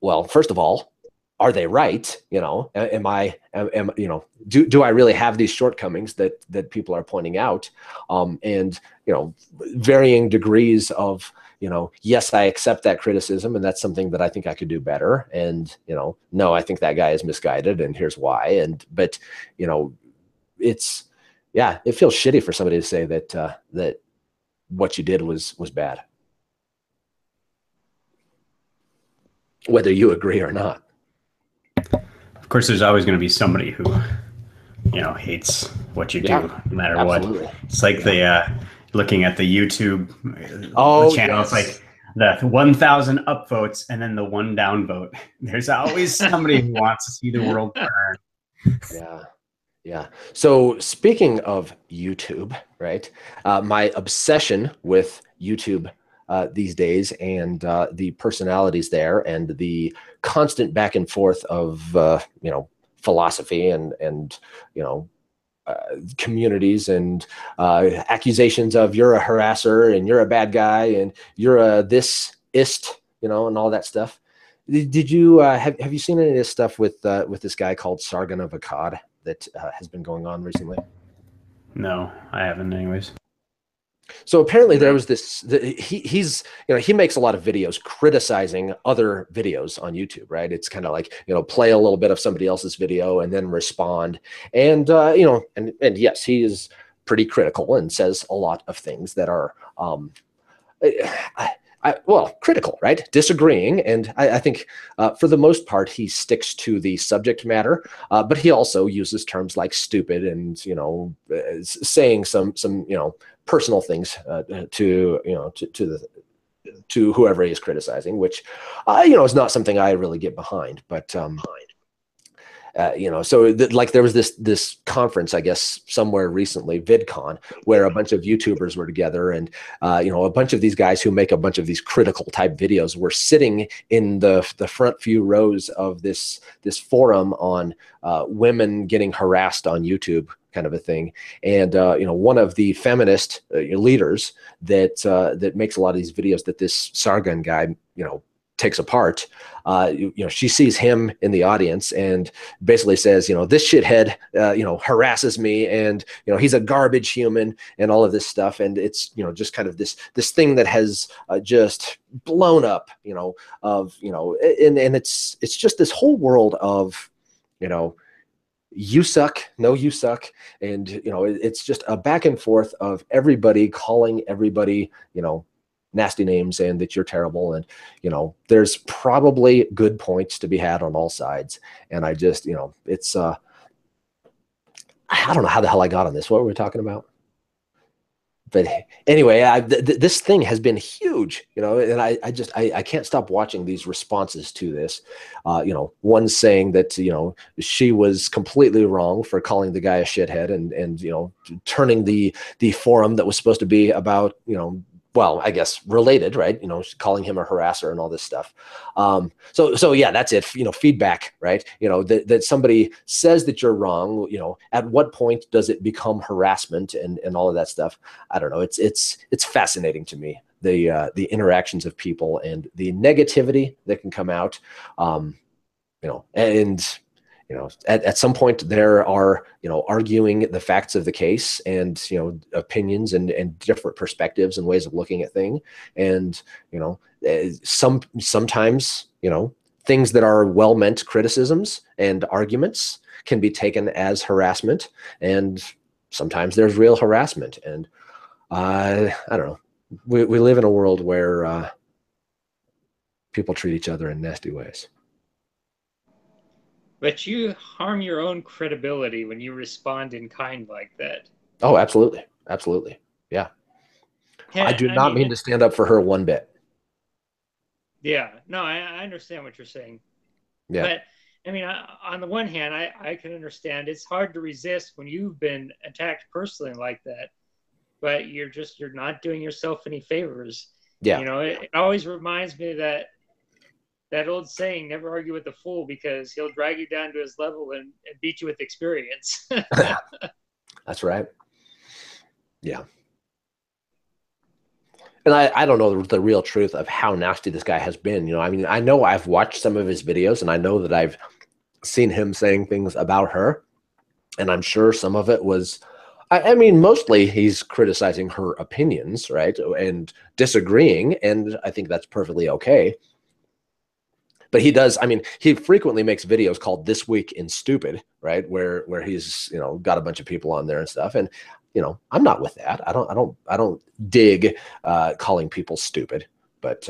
well, first of all, are they right? Do I really have these shortcomings that people are pointing out? And varying degrees of, yes, I accept that criticism, and that's something that I think I could do better. And, no, I think that guy is misguided, and here's why. But it's, yeah, it feels shitty for somebody to say that that what you did was bad, whether you agree or not. Of course, there's always going to be somebody who, hates what you do, no matter absolutely. what. It's like looking at the YouTube channel. Yes. It's like the 1,000 upvotes and then the 1 downvote. There's always somebody who wants to see the world burn. Yeah. So speaking of YouTube, right? My obsession with YouTube these days, and the personalities there, and the constant back and forth of philosophy and communities, and accusations of you're a harasser and you're a bad guy and you're a this-ist, and all that stuff. Did you have you seen any of this stuff with this guy called Sargon of Akkad that has been going on recently? No, I haven't anyways. So apparently there was this, he makes a lot of videos criticizing other videos on YouTube, right? It's kind of like, play a little bit of somebody else's video and then respond. And, and yes, he is pretty critical and says a lot of things that are, critical, right? Disagreeing. And I think for the most part, he sticks to the subject matter, but he also uses terms like stupid and, saying some personal things to whoever he is criticizing, which, is not something I really get behind. But So like there was this conference, I guess, somewhere recently, VidCon, where a bunch of YouTubers were together, and a bunch of these guys who make a bunch of these critical type videos were sitting in the front few rows of this forum on women getting harassed on YouTube, kind of a thing. And one of the feminist leaders that makes a lot of these videos that this Sargon guy takes apart, she sees him in the audience and basically says, this shithead, harasses me, and he's a garbage human, and all of this stuff. And it's just kind of this thing that has just blown up, and it's just this whole world of you suck, no, you suck. And, it's just a back and forth of everybody calling everybody, nasty names and that you're terrible. And, there's probably good points to be had on all sides. And I just, it's, I don't know how the hell I got on this. What were we talking about? But anyway, this thing has been huge, and I can't stop watching these responses to this. One saying that, she was completely wrong for calling the guy a shithead and turning the forum that was supposed to be about, well, I guess related, right? Calling him a harasser and all this stuff. So yeah, that's it. Feedback, right? That somebody says that you're wrong. At what point does it become harassment and all of that stuff? I don't know. It's fascinating to me, the interactions of people and the negativity that can come out. At some point there are, arguing the facts of the case and, opinions and different perspectives and ways of looking at things. And, sometimes, things that are well-meant criticisms and arguments can be taken as harassment, and sometimes there's real harassment. And I don't know. We live in a world where people treat each other in nasty ways. But you harm your own credibility when you respond in kind like that. Oh, absolutely. Absolutely. Yeah. I do not mean to stand up for her one bit. Yeah. No, I understand what you're saying. Yeah. But I mean, on the one hand, I can understand it's hard to resist when you've been attacked personally like that, but you're not doing yourself any favors. Yeah. It always reminds me that old saying, never argue with a fool, because he'll drag you down to his level and beat you with experience. That's right. Yeah. And I don't know the real truth of how nasty this guy has been. I mean, I know I've watched some of his videos, and I know that I've seen him saying things about her. And I'm sure some of it was, I mean, mostly he's criticizing her opinions, right? And disagreeing. And I think that's perfectly okay. But he does, I mean, he frequently makes videos called This Week in Stupid, right? Where he's, got a bunch of people on there and stuff. And, I'm not with that. I don't dig calling people stupid, but,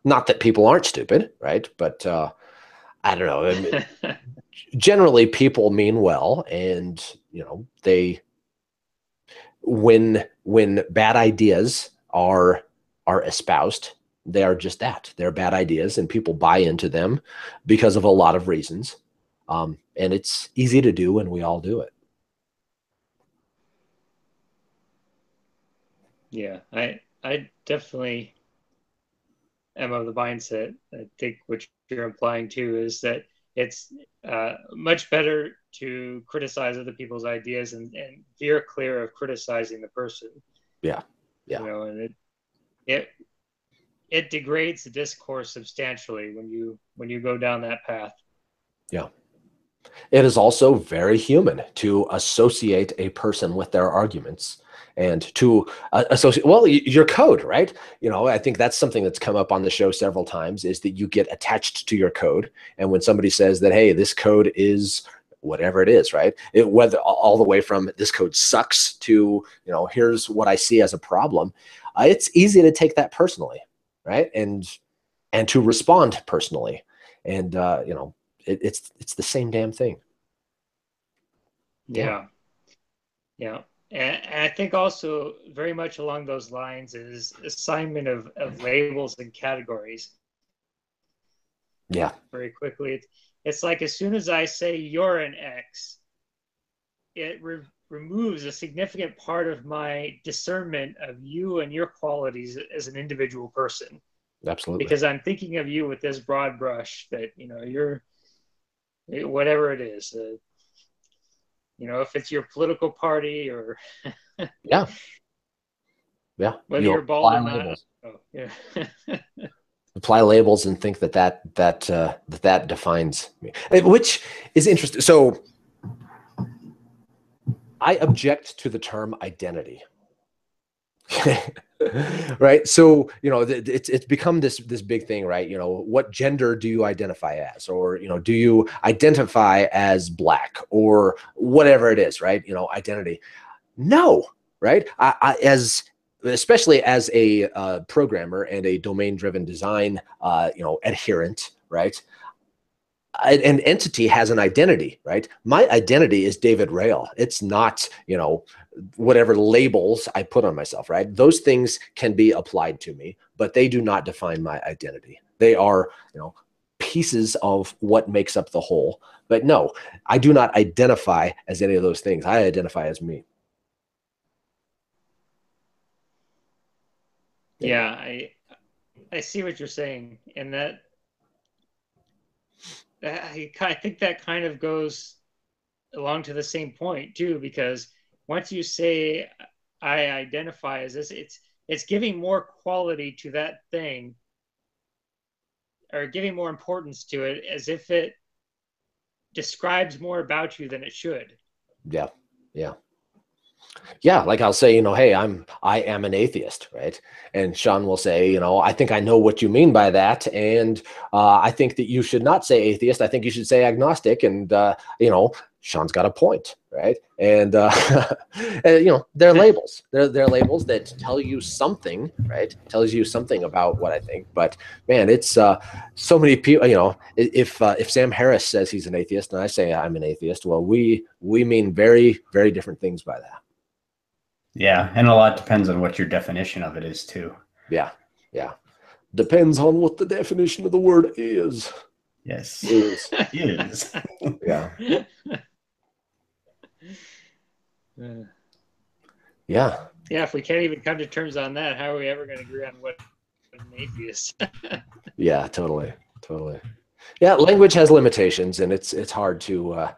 not that people aren't stupid, right? But I don't know. I mean, generally people mean well, and, they, when bad ideas are espoused, they are just that. They're bad ideas, and people buy into them because of a lot of reasons. And it's easy to do, and we all do it. Yeah, I definitely am of the mindset. I think what you're implying too is that it's much better to criticize other people's ideas and veer clear of criticizing the person. Yeah. Yeah. And it degrades the discourse substantially when you go down that path. Yeah. It is also very human to associate a person with their arguments and to associate, well, your code, right? I think that's something that's come up on the show several times, is that you get attached to your code. And when somebody says that, hey, this code is whatever it is, right? Whether all the way from this code sucks to, here's what I see as a problem. It's easy to take that personally, right? And to respond personally. And, it's the same damn thing. Yeah. And I think also very much along those lines is assignment of labels and categories. Yeah. Very quickly. it's like as soon as I say you're an X, it removes a significant part of my discernment of you and your qualities as an individual person. Absolutely. Because I'm thinking of you with this broad brush that, you're whatever it is, if it's your political party or yeah, whether you're bald or not. Oh, yeah. Apply labels and think that defines me, which is interesting. So I object to the term identity. Right. So, it's become this big thing, right? What gender do you identify as, or, do you identify as Black or whatever it is, right? Identity. No. Right. Especially as a programmer and a domain-driven design, adherent, right? An entity has an identity, right? My identity is David Rail. It's not, whatever labels I put on myself, right? Those things can be applied to me, but they do not define my identity. They are, pieces of what makes up the whole. But no, I do not identify as any of those things. I identify as me. Yeah, I see what you're saying, and that I think that kind of goes along to the same point too, because once you say I identify as this, it's giving more quality to that thing, or giving more importance to it, as if it describes more about you than it should. Yeah. Like I'll say, hey, I am an atheist, right? And Sean will say, I think I know what you mean by that, and I think that you should not say atheist. I think you should say agnostic. And Sean's got a point, right? And they're labels. They're labels that tell you something, right? Tells you something about what I think. But man, it's so many people. If Sam Harris says he's an atheist and I say I'm an atheist, well, we mean very, very different things by that. Yeah, and a lot depends on what your definition of it is too. Yeah. Depends on what the definition of the word is. Yes. Is. Yeah. Yeah. If we can't even come to terms on that, how are we ever going to agree on what an atheist? Yeah, totally. Yeah, language has limitations, and it's hard to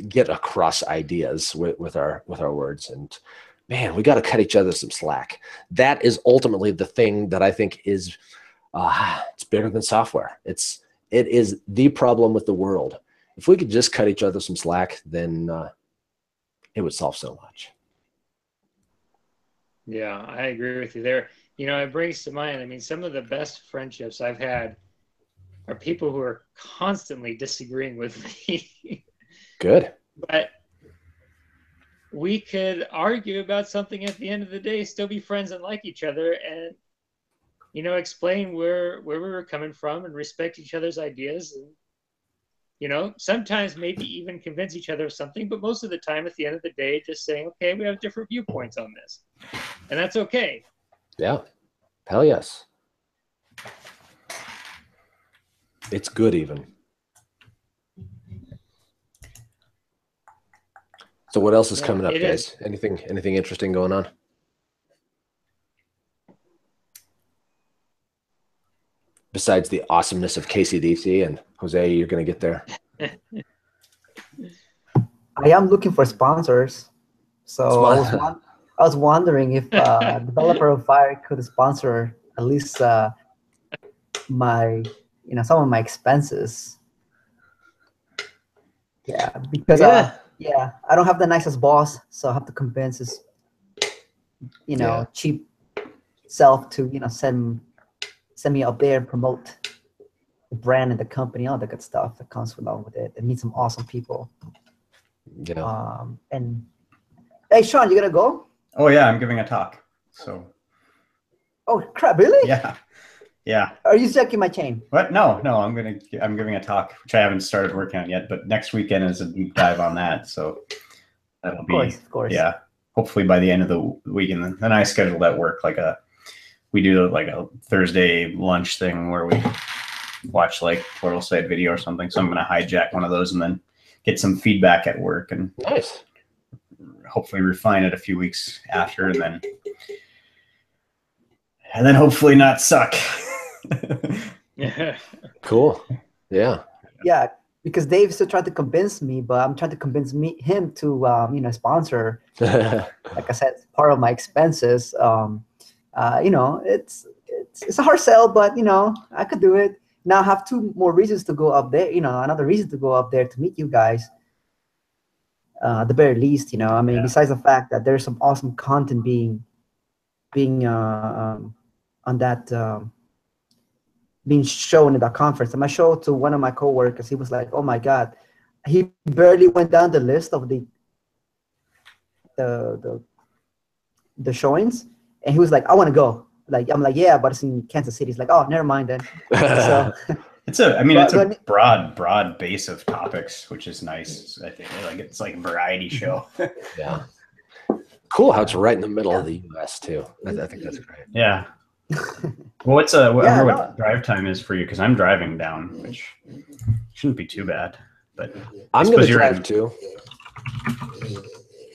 get across ideas with our words. And man, we got to cut each other some slack. That is ultimately the thing that I think is it's bigger than software. It is the problem with the world. If we could just cut each other some slack, then it would solve so much. Yeah, I agree with you there. It brings to mind, some of the best friendships I've had are people who are constantly disagreeing with me. Good. But we could argue about something at the end of the day, still be friends and like each other, and explain where we were coming from and respect each other's ideas, and sometimes maybe even convince each other of something, but most of the time at the end of the day, just saying, okay, we have different viewpoints on this, and that's okay. Yeah. Hell yes. It's good even. So what else is coming up, guys? Anything interesting going on? Besides the awesomeness of KCDC, and Jose, you're going to get there. I am looking for sponsors. So I was wondering if Developer of Fire could sponsor at least my, some of my expenses. Yeah, because I don't have the nicest boss, so I have to convince his, cheap self to, send me out there and promote the brand and the company, all the good stuff that comes along with it, and meet some awesome people. Yeah. And hey, Sean, you gonna go? Oh yeah, I'm giving a talk. So. Oh crap! Really? Yeah. Are you checking my chain? What? No. I'm giving a talk, which I haven't started working on yet. But next weekend is a deep dive on that. So that'll be, of course. Yeah. Hopefully by the end of the week, and then I scheduled at work we do like a Thursday lunch thing where we watch like Portal Site video or something. So I'm going to hijack one of those and then get some feedback at work and nice. Hopefully refine it a few weeks after, and then hopefully not suck. Yeah. Cool. Yeah. Yeah, because Dave still tried to convince me, but I'm trying to convince him to sponsor. Like I said, it's part of my expenses. It's a hard sell, but I could do it. Now I have 2 more reasons to go up there. Another reason to go up there to meet you guys. At the very least, besides the fact that there's some awesome content being on that being shown at that conference. And I showed to one of my coworkers. He was like, "Oh my God," he barely went down the list of the showings, and he was like, "I want to go." Like I'm like, "Yeah, but it's in Kansas City." He's like, "Oh, never mind then." So. It's a broad base of topics, which is nice. I think it's like a variety show. Yeah. Cool how it's right in the middle of the US too. I think that's great. Yeah. Well, I wonder what drive time is for you, because I'm driving down, which shouldn't be too bad. But I'm going to drive too.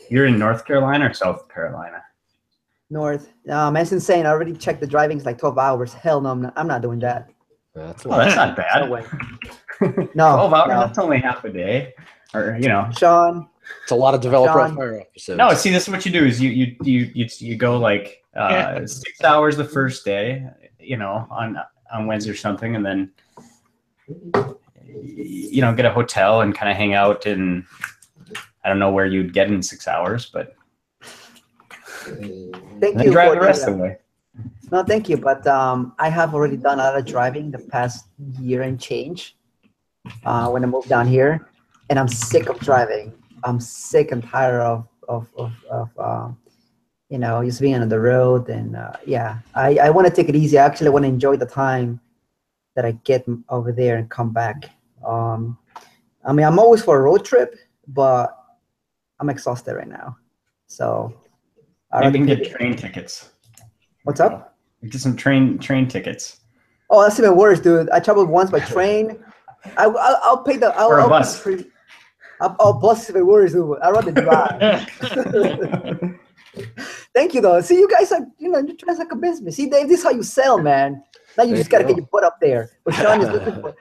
You're in North Carolina or South Carolina? North. It's insane. I already checked the driving. It's like 12 hours. Hell no, I'm not doing that. That's not bad. No way. No, 12 hours. No. That's only half a day, or Sean. It's a lot of developer episodes. No, see, this is what you do: is you go like 6 hours the first day, on Wednesday or something, and then get a hotel and kind of hang out. And I don't know where you'd get in 6 hours, but thank you. Drive the rest of the way. No, thank you. But I have already done a lot of driving the past year and change when I moved down here, and I'm sick of driving. I'm sick and tired of just being on the road. And I want to take it easy. I actually want to enjoy the time that I get over there and come back. I'm always for a road trip, but I'm exhausted right now. So you can get train tickets. What's up? Get some train tickets. Oh, that's even worse, dude. I traveled once by train. I'll pay the. Or a bus. Bus is even worse, dude. I'd rather drive. Thank you, though. See, you guys are, you're trying to convince me. See, Dave, this is how you sell, man. Now you just got to get your butt up there. But Sean is looking for,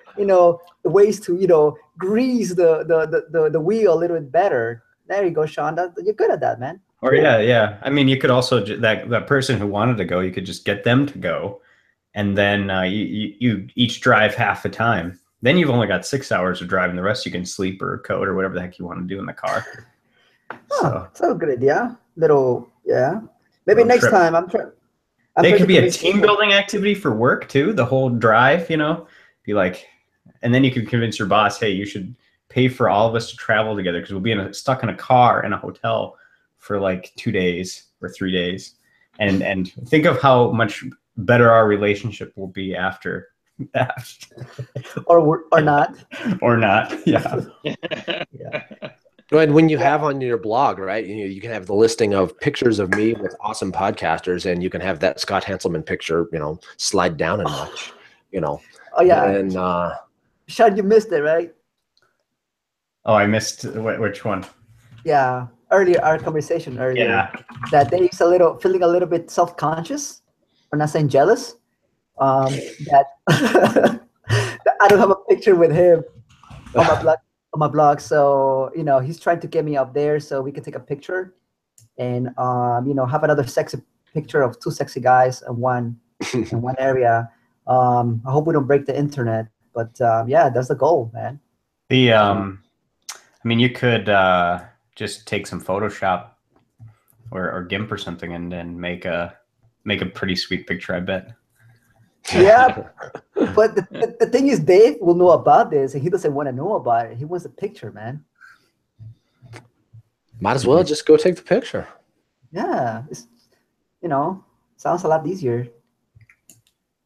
ways to, grease the wheel a little bit better. There you go, Sean. You're good at that, man. Or yeah. You could also that person who wanted to go, you could just get them to go, and then you each drive half the time. Then you've only got 6 hours of driving. The rest you can sleep or code or whatever the heck you want to do in the car. That's a good idea. Maybe next trip. time. I'm trying. It could be a team building activity for work too. The whole drive, be like, and then you could convince your boss, hey, you should pay for all of us to travel together because we'll be stuck in a car in a hotel for like 2 days or 3 days, and think of how much better our relationship will be after. or not. Yeah. And when you have on your blog, right, you can have the listing of pictures of me with awesome podcasters, and you can have that Scott Hanselman picture, slide down a notch, Oh yeah. And Sean, you missed it, right? Oh, I missed which one? Yeah, earlier, our conversation earlier. Yeah. That Dave's feeling a little bit self-conscious, or not saying jealous. That I don't have a picture with him on my blog. So he's trying to get me up there so we can take a picture, and have another sexy picture of 2 sexy guys in one area. I hope we don't break the internet, but that's the goal, man. You could just take some Photoshop or GIMP or something and then make a pretty sweet picture, I bet. Yeah, but the thing is, Dave will know about this, and he doesn't want to know about it. He wants a picture, man. Might as well just go take the picture. Yeah, it's, sounds a lot easier.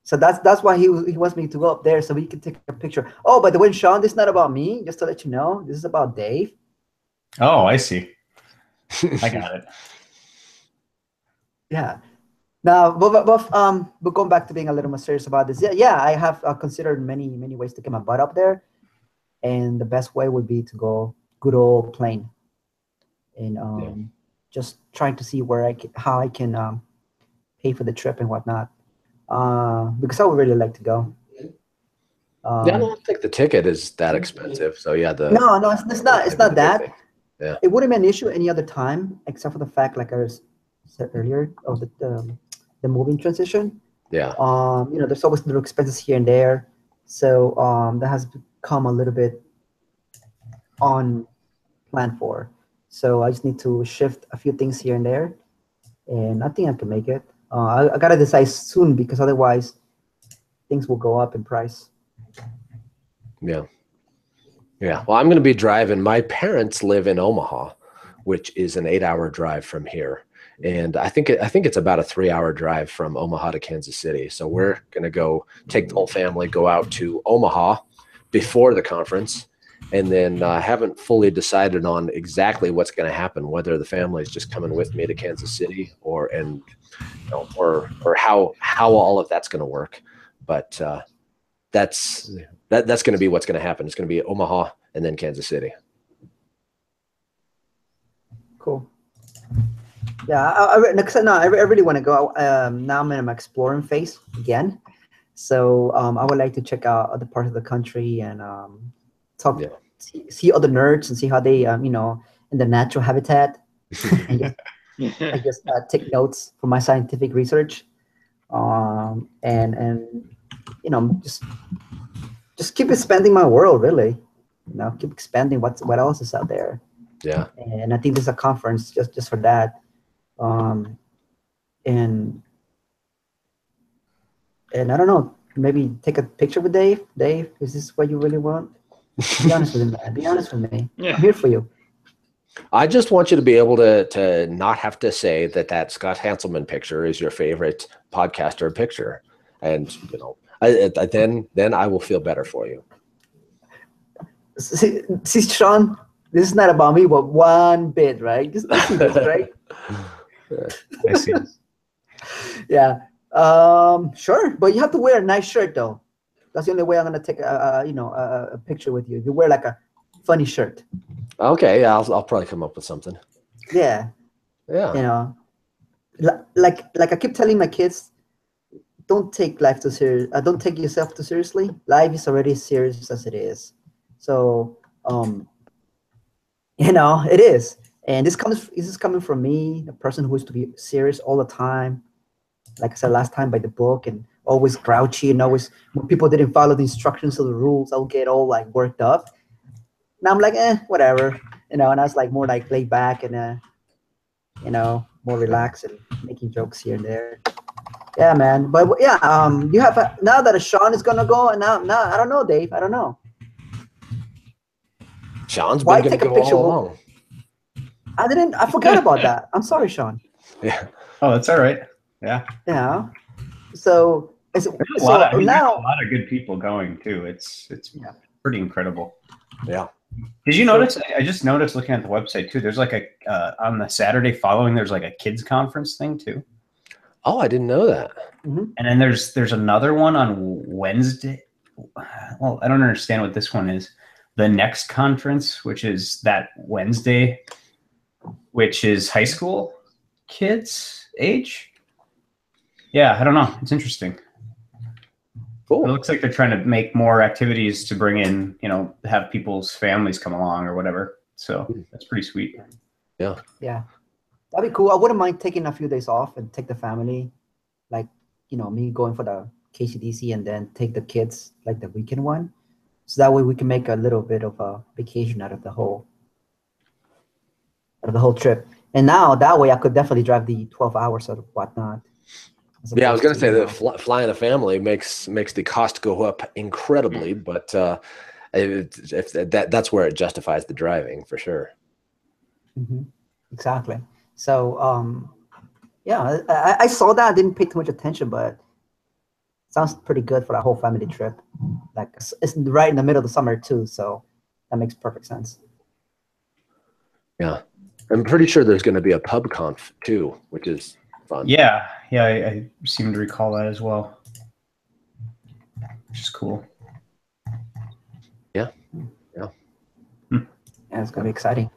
So that's why he wants me to go up there so we can take a picture. Oh, by the way, Sean, this is not about me. Just to let you know, this is about Dave. Oh, I see. I got it. Yeah. Now, but going back to being a little more serious about this, yeah, I have considered many ways to get my butt up there, and the best way would be to go good old plane, and just trying to see how I can pay for the trip and whatnot, because I would really like to go. Yeah, I don't think the ticket is that expensive. So yeah, no, it's not that. Yeah, it wouldn't be an issue any other time, except for the fact, like I said earlier, of the moving transition. Yeah. There's always little expenses here and there, so that has become a little bit on plan for. So I just need to shift a few things here and there, and I think I can make it. I gotta decide soon, because otherwise things will go up in price. Yeah. Yeah. Well, I'm going to be driving. My parents live in Omaha, which is an 8-hour drive from here. And I think it's about a 3-hour drive from Omaha to Kansas City. So we're going to go take the whole family, go out to Omaha before the conference. And then haven't fully decided on exactly what's going to happen, whether the family is just coming with me to Kansas City or how all of that's going to work. But that's going to be what's going to happen. It's going to be Omaha and then Kansas City. Cool. Yeah, I really want to go. Now I'm in my exploring phase again, so I would like to check out other parts of the country and see other nerds and see how they in the natural habitat, and just take notes for my scientific research, and just keep expanding my world, really. Keep expanding what else is out there. Yeah. And I think there's a conference just for that. And I don't know, maybe take a picture with Dave. Dave, is this what you really want? Be honest with me, man. Be honest with me. Yeah. I'm here for you. I just want you to be able to not have to say that Scott Hanselman picture is your favorite podcaster picture. And, then I will feel better for you. See, Sean, this is not about me, but one bit, right? Just see this, right? I see. Yeah. Sure, but you have to wear a nice shirt, though. That's the only way I'm gonna take a picture with you. You wear like a funny shirt. Okay, yeah, I'll probably come up with something. Yeah. Yeah. Like I keep telling my kids, don't take life too serious. Don't take yourself too seriously. Life is already serious as it is. So, it is. And this is coming from me, the person who is to be serious all the time. Like I said last time, by the book, and always grouchy, and always when people didn't follow the instructions or the rules, I'll get all like worked up. Now I'm like, whatever, and I was like more like laid back and more relaxed and making jokes here and there. Yeah, man. But yeah, you have now that Sean is gonna go, and now I don't know, Dave. I don't know. Sean's been gonna go all along. I forgot about that. I'm sorry, Sean. Yeah. Oh, that's all right. Yeah. Yeah. So there's a lot of good people going too. It's pretty incredible. Yeah. Did you notice? I just noticed looking at the website too. There's like on the Saturday following, there's like a kids conference thing too. Oh, I didn't know that. Mm-hmm. And then there's another one on Wednesday. Well, I don't understand what this one is. The next conference, which is that Wednesday, which is high school kids age. Yeah, I don't know. It's interesting. Cool. It looks like they're trying to make more activities to bring in, have people's families come along or whatever. So that's pretty sweet. Yeah. Yeah. That'd be cool. I wouldn't mind taking a few days off and take the family, like, me going for the KCDC and then take the kids like the weekend one. So that way we can make a little bit of a vacation out of the whole trip. And now that way I could definitely drive the 12 hours or whatnot. Yeah, I was going to say that flying a family makes the cost go up incredibly, but that's where it justifies the driving for sure. Mm-hmm. Exactly. So, yeah, I saw that. I didn't pay too much attention, but it sounds pretty good for that whole family trip. Like it's right in the middle of the summer too, so that makes perfect sense. Yeah, I'm pretty sure there's going to be a pub conf too, which is fun. Yeah, Yeah, I seem to recall that as well, which is cool. Yeah. Yeah, it's gonna be exciting.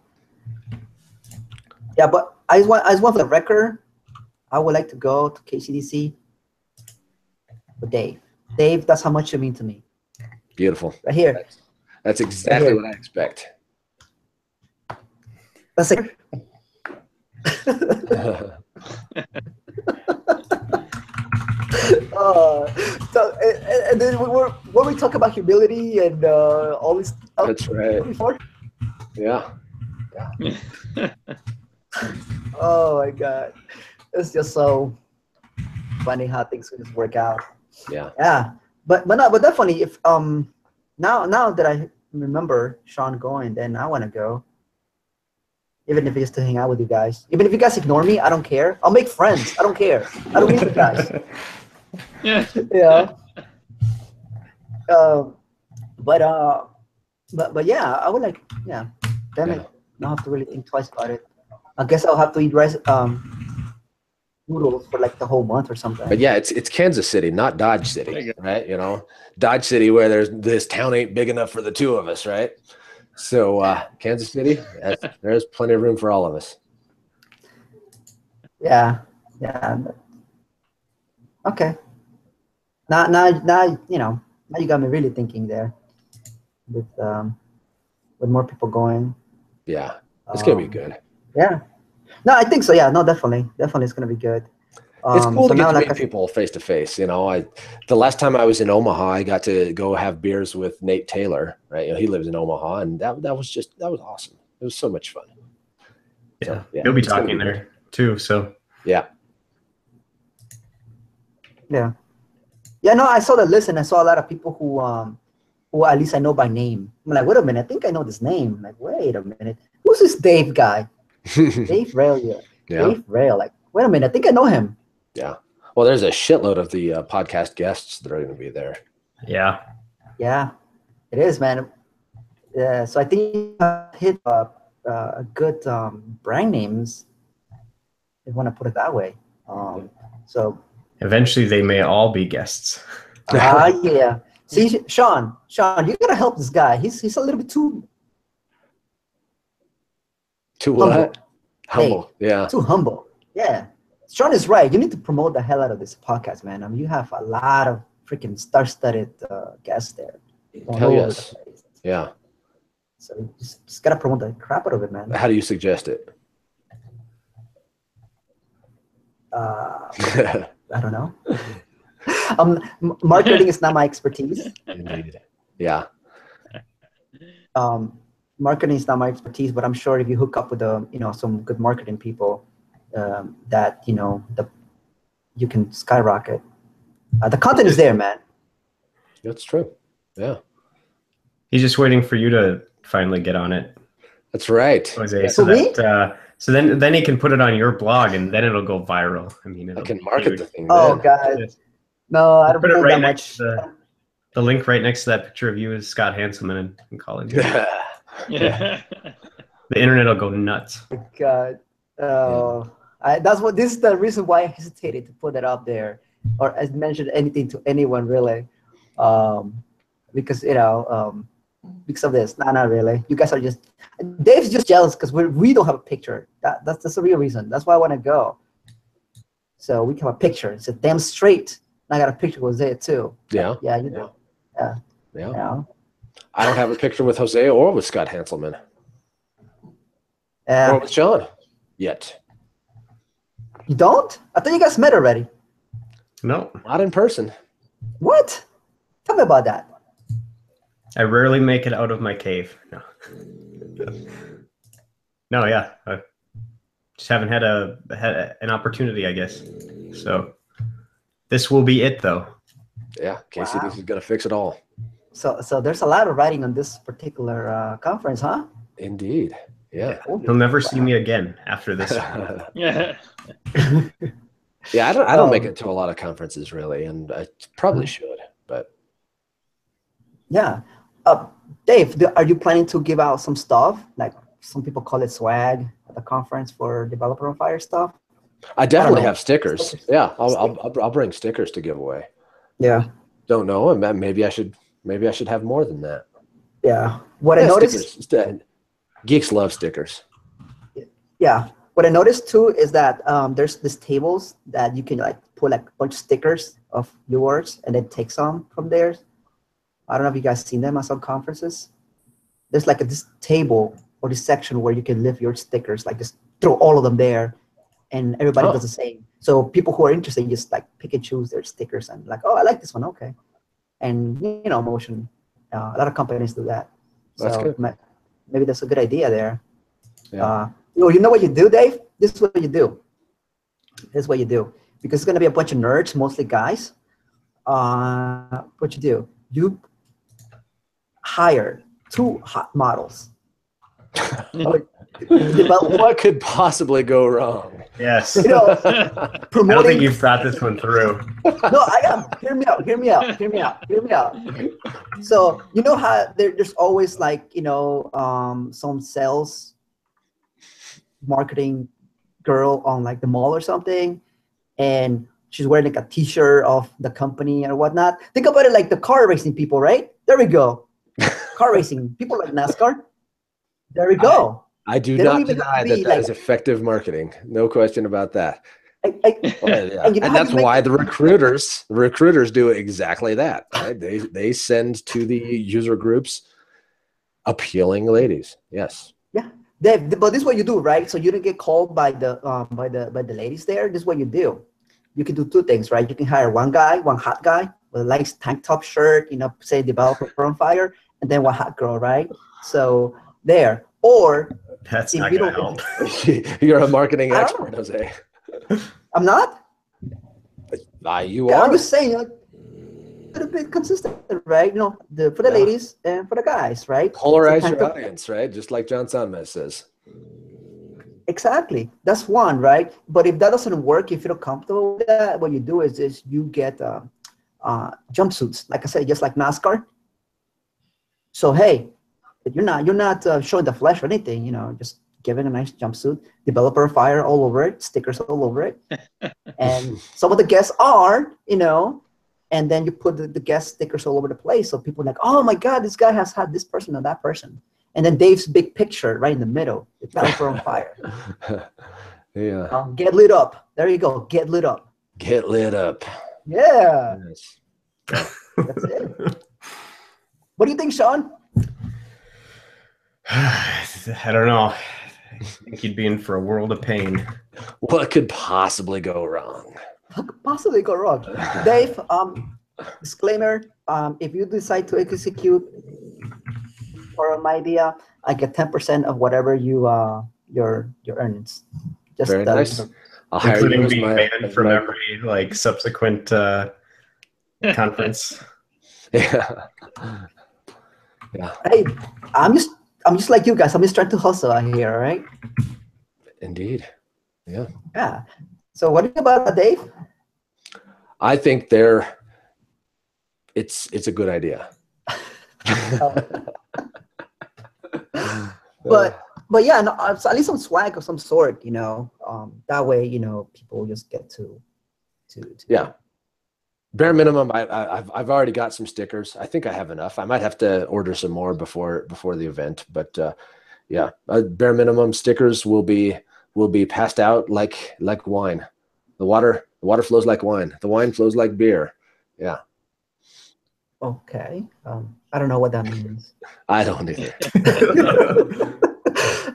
Yeah, but I just want for the record, I would like to go to KCDC with Dave. Dave, that's how much you mean to me. Beautiful. Right here. That's exactly what I expect. That's it. So and then when we talk about humility and all this stuff. That's right. Before. Yeah. Oh my God, it's just so funny how things can just work out. Yeah. Yeah, but definitely if now that I remember Sean going, then I want to go. Even if it's just to hang out with you guys. Even if you guys ignore me, I don't care. I'll make friends. I don't care. I don't need you guys. Yeah. Yeah. But yeah, I would like, yeah. Damn it. I don't have to really think twice about it. I guess I'll have to eat rice noodles for like the whole month or something. But yeah, it's Kansas City, not Dodge City, right? You know, Dodge City, where this town ain't big enough for the two of us, right? So Kansas City, there's plenty of room for all of us. Yeah. Okay. Now you know. Now you got me really thinking there. With more people going. Yeah, it's gonna be good. Yeah. No, I think so. Yeah. No, definitely it's gonna be good. It's cool to get to like meet people face to face. You know, the last time I was in Omaha, I got to go have beers with Nate Taylor. Right, you know, he lives in Omaha, and that was awesome. It was so much fun. Yeah, so, yeah you'll be talking there too. So yeah. No, I saw the list and I saw a lot of people who at least I know by name. I'm like, wait a minute, I think I know this name. I'm like, wait a minute, who's this Dave guy? Dave Rail, Dave Rail. Like, wait a minute, I think I know him. Yeah. Well, there's a shitload of the podcast guests that are going to be there. Yeah. Yeah, it is, man. Yeah. So I think hit a good brand names. If you want to put it that way. So eventually they may all be guests. Yeah. See, Sean, you gotta help this guy. He's a little bit too what? Humble. Hey, yeah. Too humble. Yeah. Sean is right. You need to promote the hell out of this podcast, man. I mean, you have a lot of freaking star-studded guests there. Hell yes. Yeah. So you just gotta promote the crap out of it, man. How do you suggest it? I don't know. Marketing is not my expertise. Indeed. Yeah. Marketing is not my expertise, but I'm sure if you hook up with some good marketing people, that you can skyrocket. The content is there, man. That's true. Yeah. He's just waiting for you to finally get on it. That's right. Jose, so then he can put it on your blog and then it'll go viral. I mean, I can market the thing. Oh God. No, I don't put it right that next much. To the link right next to that picture of you is Scott Hanselman and Colin. Yeah. The internet will go nuts. God. This is the reason why I hesitated to put that up there or as mentioned anything to anyone really. Because because of this. No, not really. You guys are Dave's just jealous because we don't have a picture. That's the real reason. That's why I want to go. So we can have a picture. It's damn straight. I got a picture with Jose too. Yeah. Yeah, you do. Yeah. I don't have a picture with Jose or with Scott Hanselman. Yeah. Or with John yet. You don't? I thought you guys met already. No. Not in person. What? Tell me about that. I rarely make it out of my cave. No. No, yeah. I just haven't had an opportunity, I guess. So this will be it, though. Yeah, Casey, this is going to fix it all. So there's a lot of writing on this particular conference, huh? Indeed. Yeah. He'll never see me again after this. Yeah. Yeah, I don't make it to a lot of conferences really, and I probably should, but yeah. Dave, are you planning to give out some stuff? Like some people call it swag at the conference for Developer on Fire stuff? I definitely have stickers. Yeah, I'll bring stickers to give away. Yeah. Don't know. Maybe I should have more than that. Yeah. What I noticed. Stickers. Geeks love stickers. Yeah. What I noticed too is that there's these tables that you can like put like a bunch of stickers of yours and then take some from there. I don't know if you guys seen them at some conferences. There's like this table or this section where you can leave your stickers, like just throw all of them there, and everybody does the same. So people who are interested just like pick and choose their stickers and like, oh, I like this one, okay. And motion. A lot of companies do that. That's good. Maybe that's a good idea there. Yeah. You know what you do, Dave? This is what you do. Because it's going to be a bunch of nerds, mostly guys. What you do? You hire 2 hot models. What could possibly go wrong? Yes. I don't think you've thought this one through. No, I got. Hear me out. So you know how there's always like some sales marketing girl on like the mall or something, and she's wearing like a T-shirt of the company or whatnot. Think about it like the car racing people, right? There we go. Car racing people like NASCAR. There we go. I do not deny that is effective marketing. No question about that. And that's why the recruiters do exactly that. Right? They send to the user groups appealing ladies. Yes. Yeah. But this is what you do, right? So you don't get called by the ladies there. This is what you do. You can do 2 things, right? You can hire one hot guy with a nice tank top shirt, say developer on fire, and then one hot girl, right? So there. Or that's not going to help. You're a marketing expert, Jose. I'm not. You are. I'm just saying, a little bit consistent, right? For the ladies and for the guys, right? Polarize your audience, right? Just like John Sonmez says. Exactly. That's one, right? But if that doesn't work, if you're not comfortable with that, what you do is you get jumpsuits, like I said, just like NASCAR. So hey, you're not showing the flesh or anything, just give it a nice jumpsuit, developer fire all over it, stickers all over it. And some of the guests are, and then you put the guest stickers all over the place. So people are like, oh my God, this guy has had this person or that person. And then Dave's big picture right in the middle, the developer on fire. Yeah. Get lit up. There you go. Get lit up. Get lit up. Yeah. Yes. That's it. What do you think, Sean? I don't know. I think you'd be in for a world of pain. What could possibly go wrong? What could possibly go wrong? Dave, disclaimer, if you decide to execute for my idea, I get 10% of whatever your earnings. Just very nice. I'll hire you as being banned from every subsequent conference. Yeah. Hey, I'm just like you guys. I'm just trying to hustle out here, all right? Indeed. Yeah. Yeah. So what do you think about that, Dave? I think it's a good idea. But yeah, no, at least some swag of some sort, that way, people just get to yeah. Bare minimum, I've already got some stickers. I think I have enough. I might have to order some more before the event, but yeah, bare minimum stickers will be passed out like wine. The water flows like wine. The wine flows like beer. Yeah. Okay. I don't know what that means. I don't either.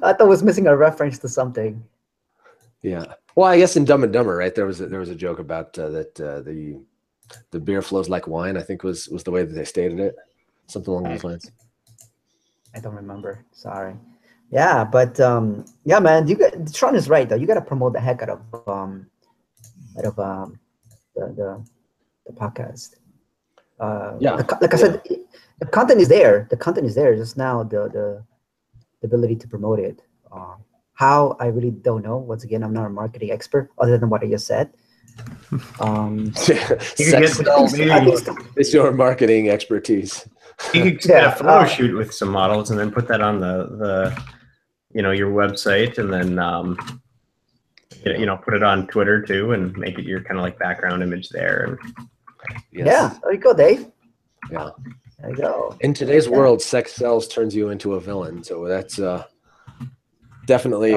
I thought it was missing a reference to something. Yeah. Well, I guess in Dumb and Dumber, right? There was a joke about that the beer flows like wine. I think was the way that they stated it. Something along those lines. I don't remember. Sorry. Yeah, but yeah, man. Sean is right though. You got to promote the heck out of the podcast. Yeah. Like I said, the content is there. The content is there. Just now the ability to promote it. How, I really don't know. Once again, I'm not a marketing expert other than what I just said. It's your marketing expertise. You could get a photo shoot with some models and then put that on the your website, and then You know, put it on Twitter too, and make it your kind of like background image there. Yes. Yeah, there you go, Dave. Yeah. There you go. In today's world, sex sells turns you into a villain. So that's definitely.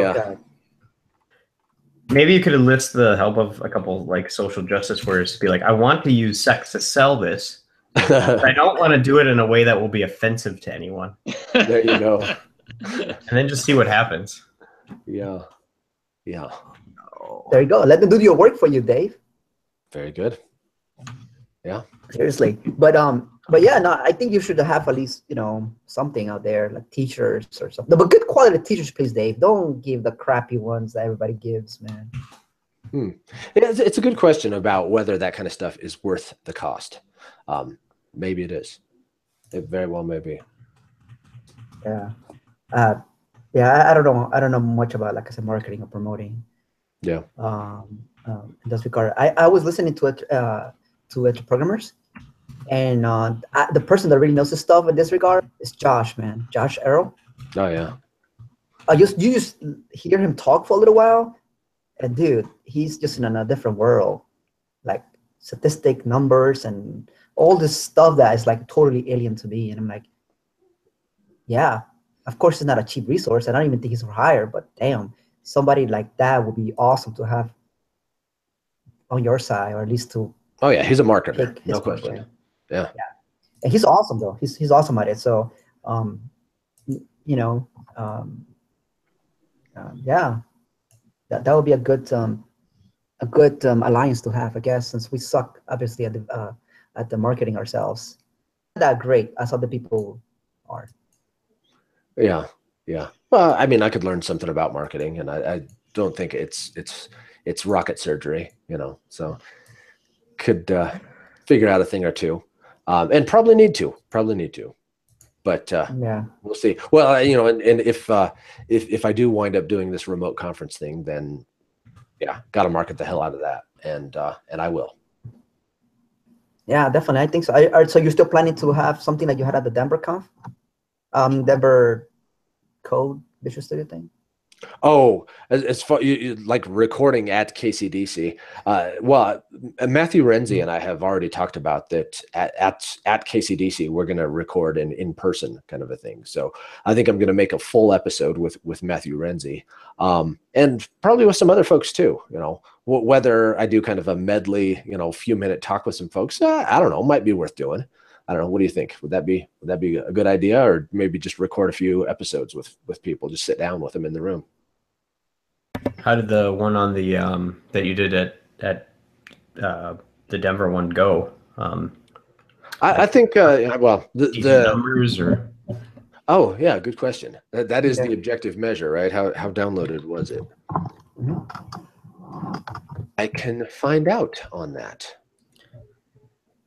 Maybe you could enlist the help of a couple like social justice warriors to be like, I want to use sex to sell this. But I don't want to do it in a way that will be offensive to anyone. There you go. And then just see what happens. Yeah. Yeah. There you go. Let them do your work for you, Dave. Very good. Yeah. Seriously. But yeah, no, I think you should have at least, you know, something out there like t-shirts or something. But good quality t-shirts, please, Dave. Don't give the crappy ones that everybody gives, man. It's a good question about whether that kind of stuff is worth the cost. Maybe it is. It very well may be. Yeah. Yeah, I don't know. I don't know much about, like I said, marketing or promoting. Yeah. In this regard, I was listening to it to programmers, and the person that really knows the stuff in this regard is Josh, man. Josh Arrow. Oh yeah. You just hear him talk for a little while, and dude, he's just in a different world, like statistic numbers and all this stuff that is like totally alien to me. And I'm like, yeah, of course it's not a cheap resource. I don't even think he's for hire, but damn, somebody like that would be awesome to have on your side, or at least to. Oh yeah, he's a marketer, no question. Yeah. And he's awesome though. He's awesome at it. So, you know, yeah, that would be a good alliance to have, I guess, since we suck obviously at the marketing ourselves. That great as other people are. Yeah, yeah. Well, I mean, I could learn something about marketing, and I don't think it's rocket surgery, you know. So could figure out a thing or two, and probably need to, but yeah, we'll see. Well, you know, and if I do wind up doing this remote conference thing, then yeah, got to market the hell out of that, and I will. Yeah, definitely. I think so. So you're still planning to have something like you had at the Denver Conf, Denver Code Visual Studio thing? Oh, as far like recording at KCDC. Well, Matthew Renzi and I have already talked about that at KCDC. We're going to record in person kind of a thing. So I think I'm going to make a full episode with Matthew Renzi, and probably with some other folks too. You know, whether I do kind of a medley, you know, few minute talk with some folks, I don't know, might be worth doing. I don't know. What do you think? Would that be a good idea, or maybe just record a few episodes with people, just sit down with them in the room? How did the one on the that you did at the Denver one go? I think well, the numbers or. Oh yeah, good question. That is the objective measure, right? How downloaded was it? I can find out on that.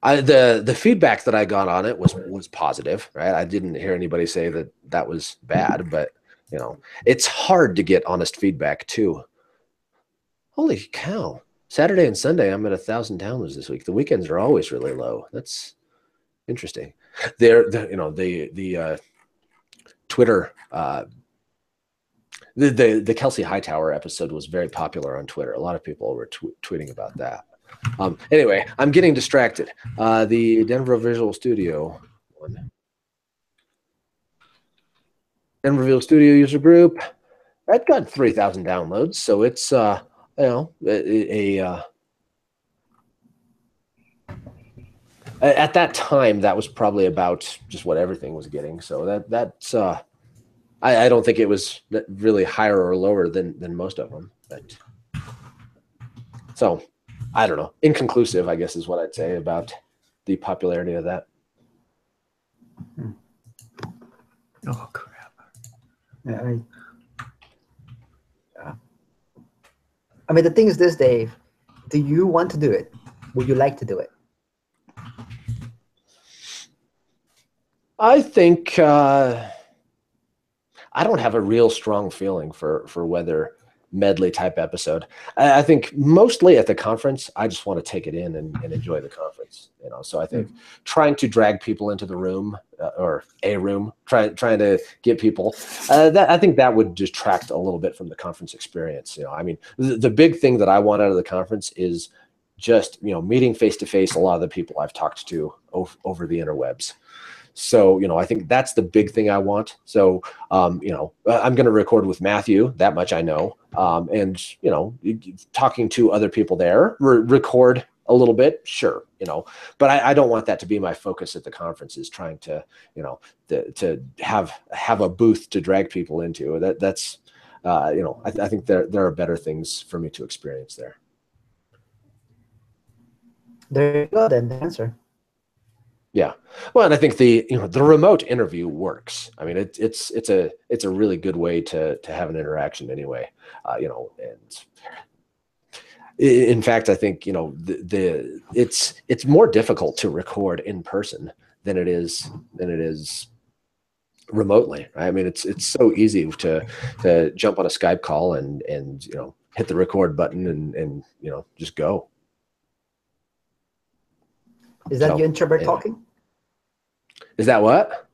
The feedback that I got on it was positive, right? I didn't hear anybody say that was bad, but you know, it's hard to get honest feedback too. Holy cow! Saturday and Sunday, I'm at 1,000 downloads this week. The weekends are always really low. That's interesting. You know, the Twitter, the Kelsey Hightower episode was very popular on Twitter. A lot of people were tweeting about that. Anyway, I'm getting distracted. The Denver Visual Studio one. Denver Visual Studio user group. That got 3,000 downloads, so it's you know, at that time that was probably about just what everything was getting. So that's I don't think it was really higher or lower than most of them. But so I don't know. Inconclusive, I guess, is what I'd say about the popularity of that. Oh crap! Yeah. I mean, the thing is this, Dave. Do you want to do it? Would you like to do it? I think I don't have a real strong feeling for whether medley type episode. I think mostly at the conference, I just want to take it in and enjoy the conference, you know. So I think trying to drag people into the room or a room, trying to get people, that I think that would detract a little bit from the conference experience. You know, I mean, the big thing that I want out of the conference is just, you know, meeting face to face a lot of the people I've talked to over the interwebs. So, you know, I think that's the big thing I want. So, you know, I'm going to record with Matthew, that much I know. And, you know, talking to other people there, record a little bit, sure, you know, but I don't want that to be my focus at the conference, is trying to, you know, to have a booth to drag people into. That's, you know, I think there are better things for me to experience there. There you go, then, the answer. Yeah, well, and I think the remote interview works. I mean, it's a really good way to have an interaction anyway. You know, and in fact, I think, you know, it's more difficult to record in person than it is remotely. Right? I mean, it's so easy to jump on a Skype call and you know, hit the record button and you know, just go. Is that your introvert talking? Is that what?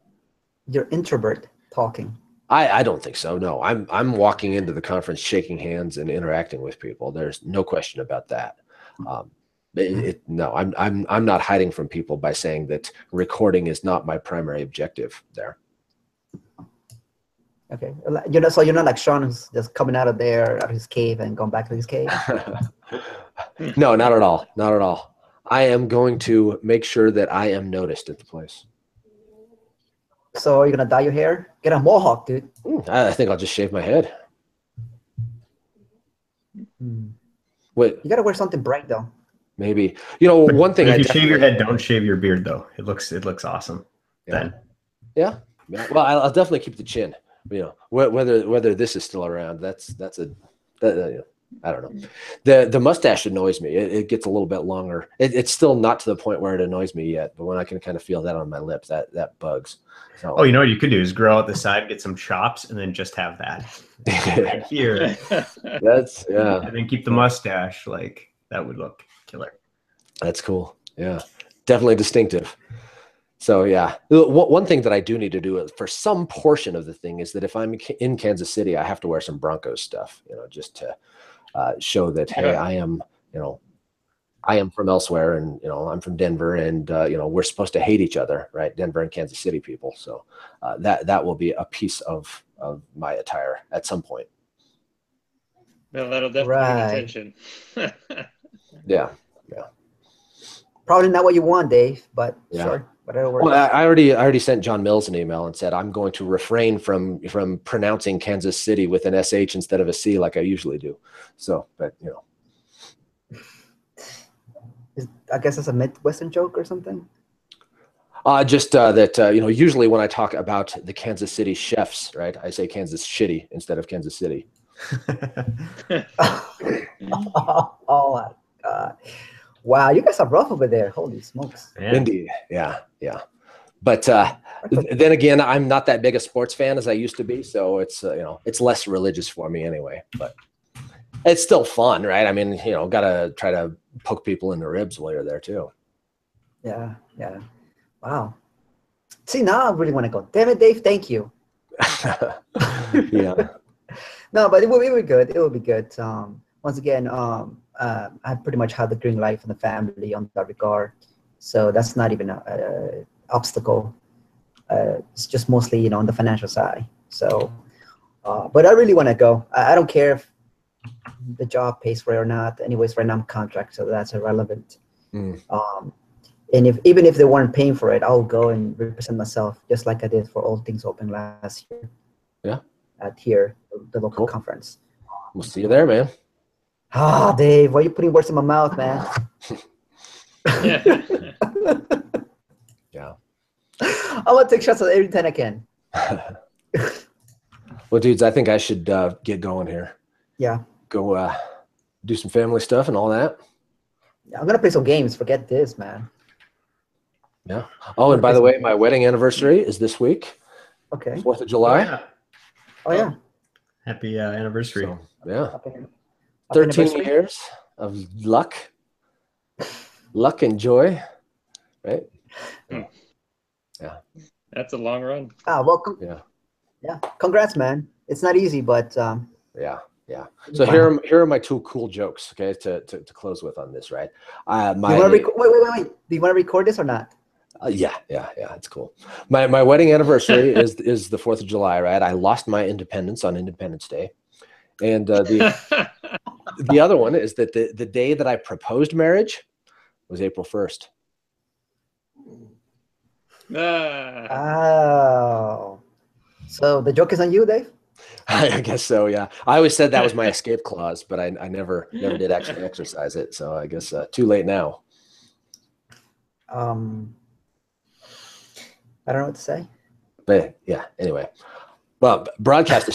Your introvert talking. I don't think so. No, I'm walking into the conference, shaking hands and interacting with people. There's no question about that. No, I'm not hiding from people by saying that recording is not my primary objective there. Okay, you know, so you're not like Sean, who's just coming out of his cave and going back to his cave. No, not at all. Not at all. I am going to make sure that I am noticed at the place. So you're gonna dye your hair? Get a mohawk, dude. I think I'll just shave my head. Wait, you gotta wear something bright though. Maybe, you know, one thing. If you shave your head, don't shave your beard though. It looks awesome. Yeah. Then. Yeah. Well, I'll definitely keep the chin. You know, whether this is still around, that's I don't know. The mustache annoys me. It gets a little bit longer. It's still not to the point where it annoys me yet, but when I can kind of feel that on my lip, that bugs. So, oh, you know what you could do is grow out the side, get some chops, and then just have that right here. That's and then keep the mustache. Like, that would look killer. That's cool. Yeah, definitely distinctive. So yeah, one thing that I do need to do for some portion of the thing is that if I'm in Kansas City, I have to wear some Broncos stuff, you know, just to show that, hey, I am, you know, I am from elsewhere, and, you know, I'm from Denver, and you know, we're supposed to hate each other, right? Denver and Kansas City people. So that will be a piece of my attire at some point. Well, that'll definitely get attention. Yeah. Probably not what you want, Dave, but sure. Whatever works. Well, I already sent John Mills an email and said I'm going to refrain from pronouncing Kansas City with an SH instead of a C like I usually do. So, but you know, I guess it's a Midwestern joke or something. Just that you know, usually when I talk about the Kansas City chefs, right, I say Kansas Shitty instead of Kansas City. Oh my God. Wow, you guys are rough over there. Holy smokes. Yeah. Indeed. Yeah. But then again, I'm not that big a sports fan as I used to be. So it's, you know, it's less religious for me anyway, but it's still fun, right? I mean, you know, got to try to poke people in the ribs while you're there too. Yeah. Wow. See, now I really want to go. Damn it, Dave. Thank you. Yeah. No, but it will be good. It will be good. Once again, I pretty much have the green light from the family on that regard, so that's not even an obstacle. It's just mostly, you know, on the financial side. So, but I really want to go. I don't care if the job pays for it or not. Anyways, right now I'm contract, so that's irrelevant. And even if they weren't paying for it, I'll go and represent myself, just like I did for All Things Open last year. Yeah. At the local conference. We'll see you there, man. Dave, why are you putting words in my mouth, man? Yeah. I'm gonna take shots at every time I can. Well, dudes, I think I should get going here. Yeah. Go do some family stuff and all that. Yeah, I'm gonna play some games. Forget this, man. Yeah. Oh, and by the way, my wedding anniversary is this week. Okay. 4th of July. Oh yeah. Happy anniversary. So, yeah. Happy 13 anniversary. years of luck and joy, right? Yeah. That's a long run. Welcome. Yeah. Yeah. Congrats, man. It's not easy, but Yeah. So here are my two cool jokes, okay, to close with on this, right? wait. Do you want to record this or not? Yeah, it's cool. My wedding anniversary is the 4th of July, right? I lost my independence on Independence Day, and the other one is that the day that I proposed marriage was April 1st. Oh, so the joke is on you, Dave? I guess so. Yeah, I always said that was my escape clause, but I never did actually exercise it. So I guess too late now. I don't know what to say. But yeah, anyway. Well, broadcast